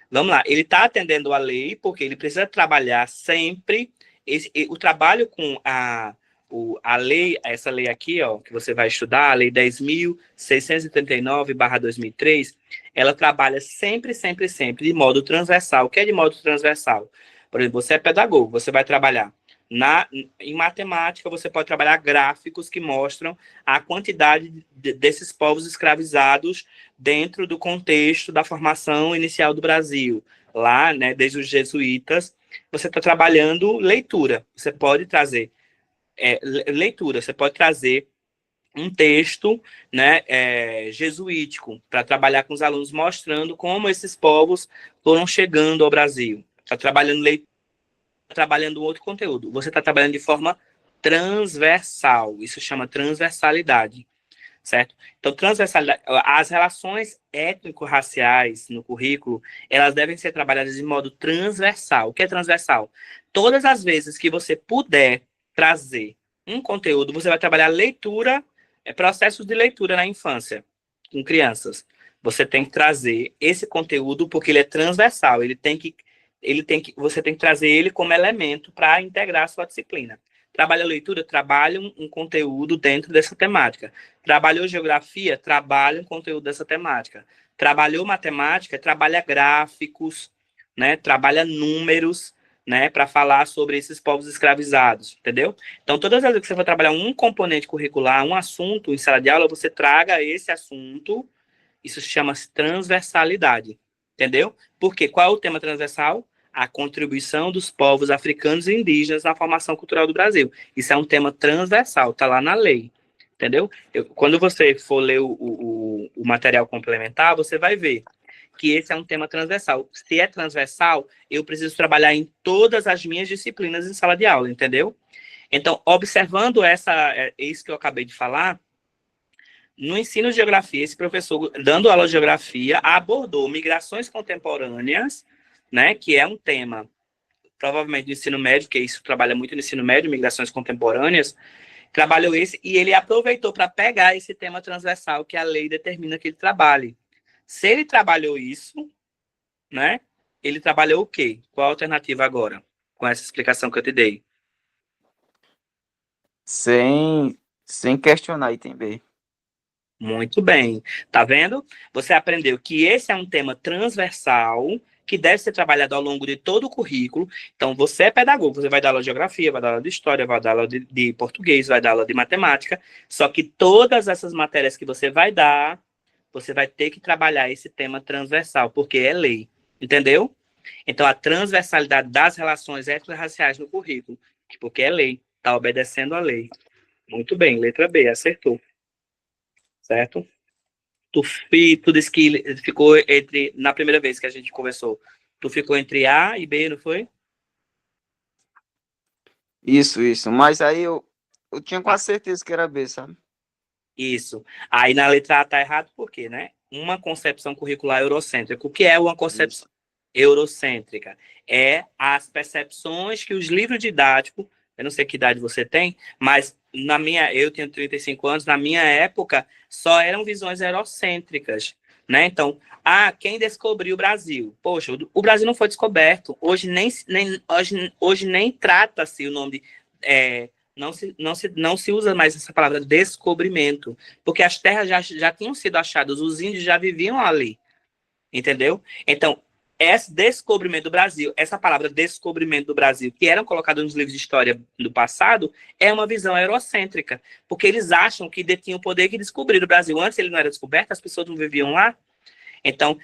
Vamos lá, ele está atendendo a lei, porque ele precisa trabalhar sempre. O trabalho com a lei, essa lei aqui, ó, que você vai estudar, a Lei 10.639/2003, ela trabalha sempre, sempre, sempre de modo transversal. O que é de modo transversal? Por exemplo, você é pedagogo, você vai trabalhar em matemática, você pode trabalhar gráficos que mostram a quantidade desses povos escravizados dentro do contexto da formação inicial do Brasil. Lá, né, desde os jesuítas, você está trabalhando leitura. Você pode trazer leitura, você pode trazer um texto, né, jesuítico para trabalhar com os alunos, mostrando como esses povos foram chegando ao Brasil. Está trabalhando leitura, trabalhando outro conteúdo. Você está trabalhando de forma transversal. Isso chama transversalidade, certo? Então, transversalidade, as relações étnico-raciais no currículo, elas devem ser trabalhadas de modo transversal. O que é transversal? Todas as vezes que você puder trazer um conteúdo, você vai trabalhar leitura, processos de leitura na infância, com crianças. Você tem que trazer esse conteúdo porque ele é transversal, você tem que trazer ele como elemento para integrar a sua disciplina. Trabalha leitura, trabalha um conteúdo dentro dessa temática. Trabalhou geografia, trabalha um conteúdo dessa temática. Trabalhou matemática, trabalha gráficos, né? Trabalha números, né? Para falar sobre esses povos escravizados, entendeu? Então, todas as vezes que você for trabalhar um componente curricular, um assunto em sala de aula, você traga esse assunto. Isso se chama transversalidade, entendeu? Porque qual é o tema transversal? A contribuição dos povos africanos e indígenas na formação cultural do Brasil. Isso é um tema transversal, está lá na lei, entendeu? Quando você for ler o material complementar, você vai ver que esse é um tema transversal. Se é transversal, eu preciso trabalhar em todas as minhas disciplinas em sala de aula, entendeu? Então, observando isso que eu acabei de falar, no ensino de geografia, esse professor, dando aula de geografia, abordou migrações contemporâneas, né, que é um tema, provavelmente do ensino médio, que isso trabalha muito no ensino médio, migrações contemporâneas, trabalhou esse, e ele aproveitou para pegar esse tema transversal que a lei determina que ele trabalhe. Se ele trabalhou isso, né, ele trabalhou o quê? Qual a alternativa agora, com essa explicação que eu te dei? Sem questionar item B. Muito bem. Tá vendo? Você aprendeu que esse é um tema transversal que deve ser trabalhado ao longo de todo o currículo. Então, você é pedagogo, você vai dar aula de geografia, vai dar aula de história, vai dar aula de português, vai dar aula de matemática. Só que todas essas matérias que você vai dar, você vai ter que trabalhar esse tema transversal, porque é lei. Entendeu? Então, a transversalidade das relações étnico-raciais no currículo, porque é lei, está obedecendo a lei. Muito bem, letra B, acertou. Certo? Tu disse que ficou entre, na primeira vez que a gente conversou, tu ficou entre A e B, não foi? Isso. Mas aí eu tinha Ah, quase certeza que era B, sabe? isso. Aí na letra A tá errado por quê, né? Uma concepção curricular eurocêntrica. O que é uma Isso. concepção eurocêntrica? É as percepções que os livros didáticos, eu não sei que idade você tem, mas eu tenho 35 anos, na minha época só eram visões eurocêntricas, né? Então, quem descobriu o Brasil? Poxa, o Brasil não foi descoberto. Hoje nem trata-se o nome de, não se usa mais essa palavra descobrimento, porque as terras já tinham sido achadas, os índios já viviam ali, entendeu? Então, esse descobrimento do Brasil, essa palavra descobrimento do Brasil, que eram colocadas nos livros de história do passado, é uma visão eurocêntrica, porque eles acham que detinham o poder que descobriram o Brasil. Antes ele não era descoberto, as pessoas não viviam lá. Então,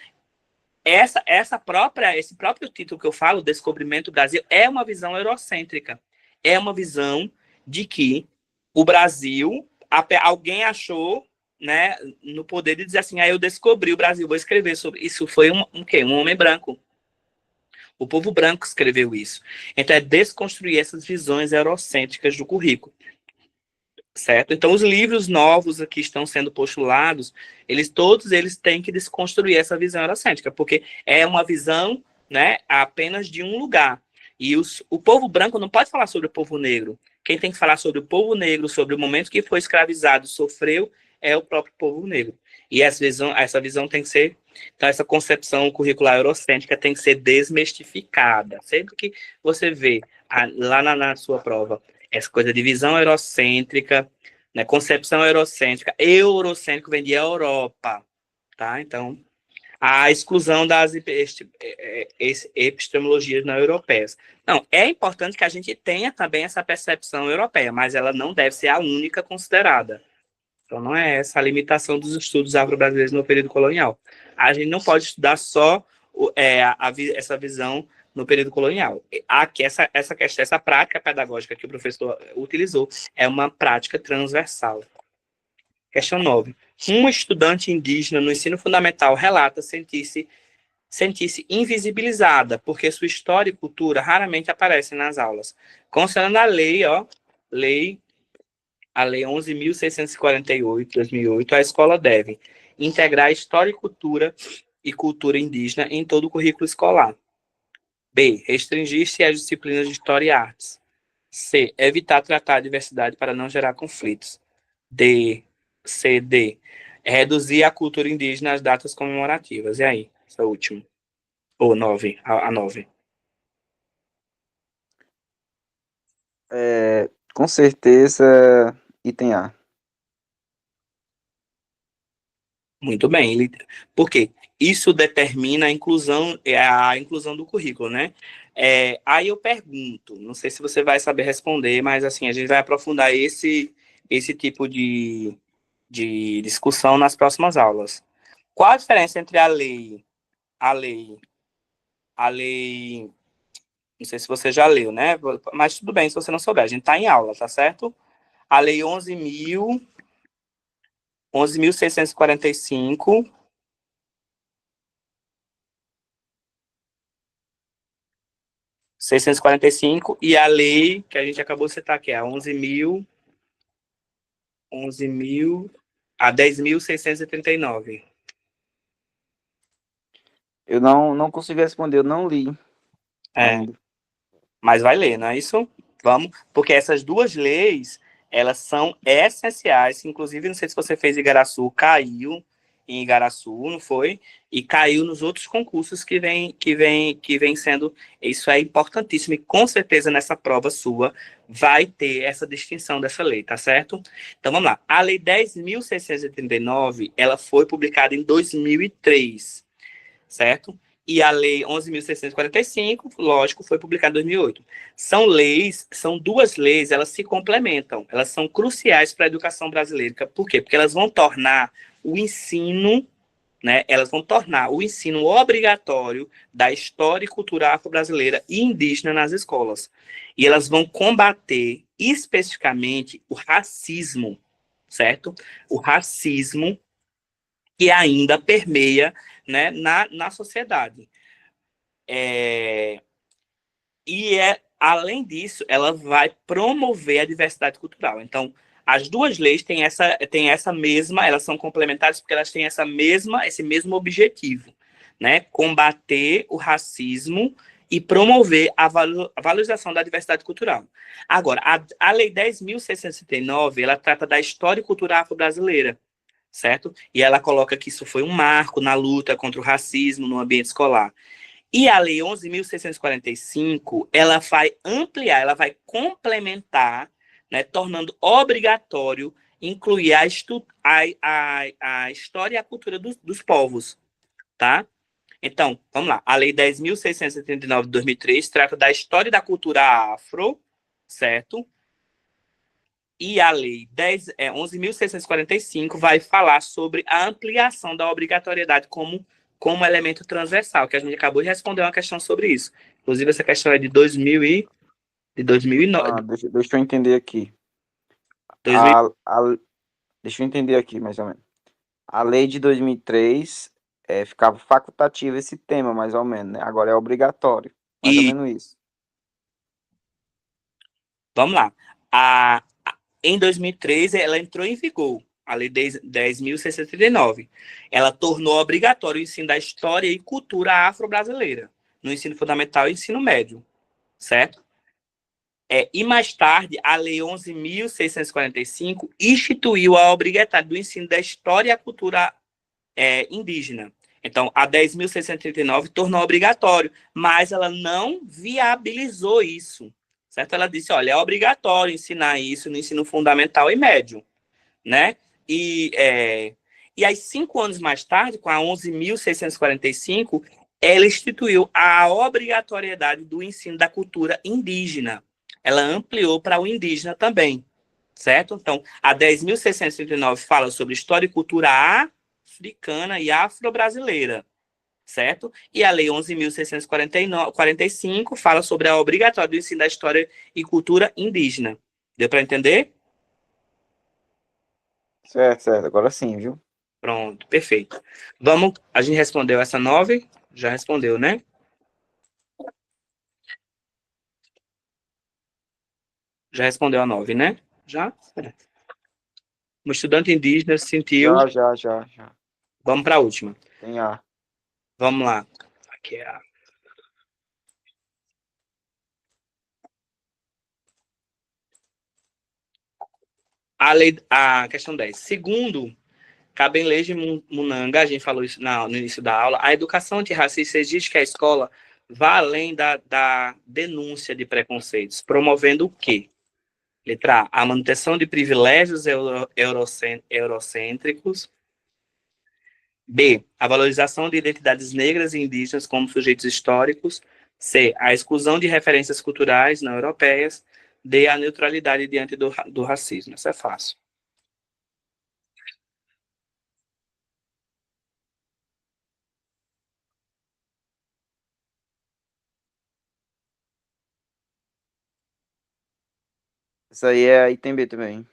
esse próprio título que eu falo, Descobrimento do Brasil, é uma visão eurocêntrica. É uma visão de que o Brasil, alguém achou, né, no poder de dizer assim, eu descobri o Brasil, vou escrever sobre isso. Foi quê? Um homem branco. O povo branco escreveu isso. Então é desconstruir essas visões eurocêntricas do currículo. Certo? Então, os livros novos que estão sendo postulados, todos eles têm que desconstruir essa visão eurocêntrica, porque é uma visão, né, apenas de um lugar. E o povo branco não pode falar sobre o povo negro. Quem tem que falar sobre o povo negro, sobre o momento que foi escravizado, sofreu, é o próprio povo negro. E essa visão tem que ser. Então, essa concepção curricular eurocêntrica tem que ser desmistificada. Sempre que você vê lá na sua prova essa coisa de visão eurocêntrica, né, concepção eurocêntrico vem de Europa, tá? Então, a exclusão das epistemologias não europeias. Não, é importante que a gente tenha também essa percepção europeia, mas ela não deve ser a única considerada. Então, não é essa a limitação dos estudos afro-brasileiros no período colonial. A gente não pode estudar só essa visão no período colonial. Aqui, essa prática pedagógica que o professor utilizou é uma prática transversal. Questão 9. Um estudante indígena no ensino fundamental relata sentir-se invisibilizada, porque sua história e cultura raramente aparecem nas aulas. Considerando a lei, a Lei 11.648, 2008, a escola deve integrar história e cultura indígena em todo o currículo escolar. B. Restringir-se às disciplinas de História e Artes. C. Evitar tratar a diversidade para não gerar conflitos. D. Reduzir a cultura indígena às datas comemorativas. E aí? Essa última. Ou 9, a 9. Com certeza, item A. Muito bem. Por quê? Isso determina a inclusão do currículo, né? Aí eu pergunto, não sei se você vai saber responder, mas assim, a gente vai aprofundar esse tipo de discussão nas próximas aulas. Qual a diferença entre a lei, a lei, não sei se você já leu, né? Mas tudo bem se você não souber, a gente está em aula, tá certo? A lei 11.645 e a lei que a gente acabou de citar, que é a 10.639. Eu não consigo responder, eu não li É, ainda. mas vai ler, não é isso? Vamos, porque essas duas leis, elas são essenciais, inclusive, não sei se você fez Igaraçu, caiu em Igaraçu, não foi? E caiu nos outros concursos que vem sendo, isso é importantíssimo, e com certeza nessa prova sua vai ter essa distinção dessa lei, tá certo? Então vamos lá, a lei 10.639, ela foi publicada em 2003, certo? E a lei 11.645, lógico, foi publicada em 2008. São duas leis, elas se complementam, elas são cruciais para a educação brasileira. Por quê? Porque elas vão tornar o ensino né, elas vão tornar o ensino obrigatório da história e cultura afro-brasileira e indígena nas escolas. E elas vão combater especificamente o racismo, certo? O racismo que ainda permeia, né, na sociedade. Além disso, ela vai promover a diversidade cultural. Então, as duas leis têm essa mesma, elas são complementares porque elas têm esse mesmo objetivo, né? Combater o racismo e promover a valorização da diversidade cultural. Agora, a Lei 10.669, ela trata da história e cultura afro-brasileira, certo? E ela coloca que isso foi um marco na luta contra o racismo no ambiente escolar. E a Lei 11.645, ela vai ampliar, ela vai complementar, né, tornando obrigatório incluir a história e a cultura dos povos, tá? Então, vamos lá. A Lei 10.679 de 2003 trata da história e da cultura afro, certo? E a Lei 11.645 vai falar sobre a ampliação da obrigatoriedade como elemento transversal, que a gente acabou de responder uma questão sobre isso. Inclusive, essa questão é de 2009. Deixa eu entender aqui. 2000, Deixa eu entender aqui, mais ou menos. A lei de 2003 ficava facultativo esse tema, mais ou menos, né? Agora é obrigatório. Mais ou e menos isso. vamos lá. Em 2003, ela entrou em vigor, a Lei 10.639. Ela tornou obrigatório o ensino da história e cultura afro-brasileira no ensino fundamental e ensino médio, certo? E mais tarde, a Lei 11.645 instituiu a obrigatoriedade do ensino da história e a cultura indígena. Então, a 10.639 tornou obrigatório, mas ela não viabilizou isso, certo? Ela disse, olha, é obrigatório ensinar isso no ensino fundamental e médio, né? E aí, 5 anos mais tarde, com a 11.645, ela instituiu a obrigatoriedade do ensino da cultura indígena. Ela ampliou para o indígena também, certo? Então, a 10.639 fala sobre história e cultura africana e afro-brasileira, certo? E a Lei 11.645 fala sobre a obrigatória do ensino da história e cultura indígena. Deu para entender? Certo. Agora sim, viu? Pronto, perfeito. A gente respondeu essa 9? Já respondeu, né? Já respondeu a 9, né? Já? Um estudante indígena se sentiu. Já. Vamos para a última. Tem A. Vamos lá. Aqui é a questão 10. Segundo Cabenleje Munanga, a gente falou isso no início da aula, a educação antirracista exige que a escola vá além da denúncia de preconceitos, promovendo o quê? Letra A, a manutenção de privilégios eurocêntricos. B, a valorização de identidades negras e indígenas como sujeitos históricos. C, a exclusão de referências culturais não europeias. D, a neutralidade diante do racismo. Isso é fácil. Isso aí é item B também.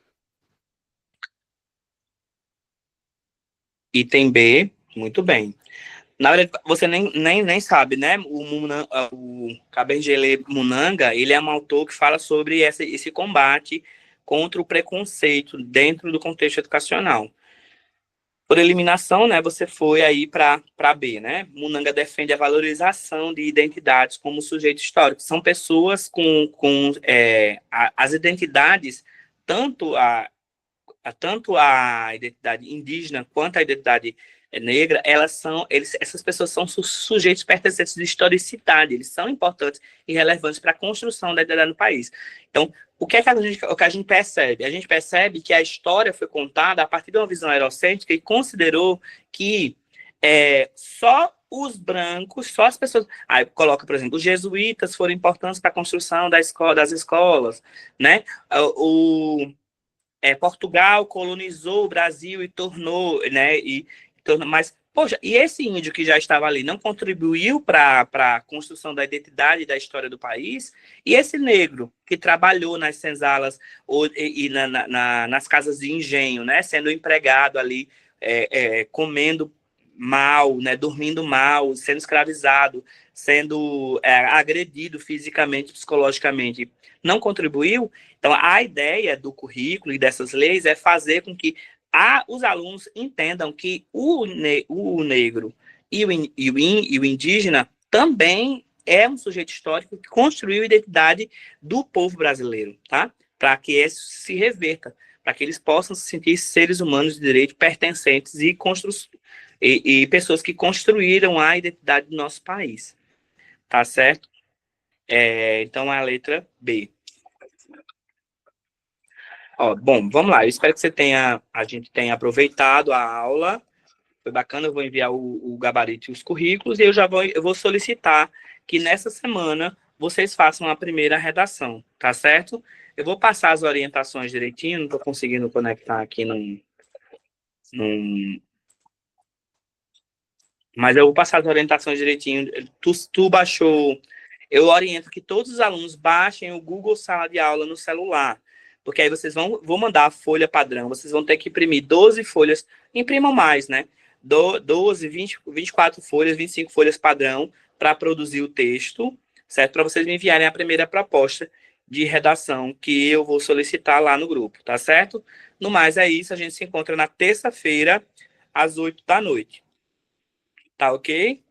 Item B, muito bem. Na verdade, você nem sabe, né? O Kabengele Munanga, ele é um autor que fala sobre esse combate contra o preconceito dentro do contexto educacional. Por eliminação, né, você foi aí para B, né? Munanga defende a valorização de identidades como sujeito histórico. São pessoas com as identidades, tanto a identidade indígena quanto a identidade negra, essas pessoas são sujeitos pertencentes de historicidade, eles são importantes e relevantes para a construção da identidade no país. Então, o que a gente percebe? A gente percebe que a história foi contada a partir de uma visão eurocêntrica e considerou que só os brancos, só as pessoas... Aí coloca, por exemplo, os jesuítas foram importantes para a construção das escolas, né? Portugal colonizou o Brasil e tornou, né? Mas Poxa, e esse índio que já estava ali não contribuiu para a construção da identidade e da história do país? E esse negro que trabalhou nas senzalas nas casas de engenho, né, sendo empregado ali, comendo mal, né, dormindo mal, sendo escravizado, sendo agredido fisicamente, psicologicamente, não contribuiu? Então, a ideia do currículo e dessas leis é fazer com que os alunos entendam que o negro e o indígena também é um sujeito histórico que construiu a identidade do povo brasileiro, tá? Para que isso se reverta, para que eles possam se sentir seres humanos de direito, pertencentes e pessoas que construíram a identidade do nosso país, tá certo? Então, a letra B. Ó, bom, vamos lá. Eu espero que a gente tenha aproveitado a aula. Foi bacana, eu vou enviar o gabarito e os currículos e eu vou solicitar que nessa semana vocês façam a primeira redação, tá certo? Eu vou passar as orientações direitinho, não estou conseguindo conectar aqui mas eu vou passar as orientações direitinho. Tu baixou. Eu oriento que todos os alunos baixem o Google Sala de Aula no celular, porque aí vou mandar a folha padrão, vocês vão ter que imprimir 12 folhas, imprimam mais, né? 12, 20, 24 folhas, 25 folhas padrão para produzir o texto, certo? Para vocês me enviarem a primeira proposta de redação que eu vou solicitar lá no grupo, tá certo? No mais é isso, a gente se encontra na terça-feira, às 8 da noite. Tá ok?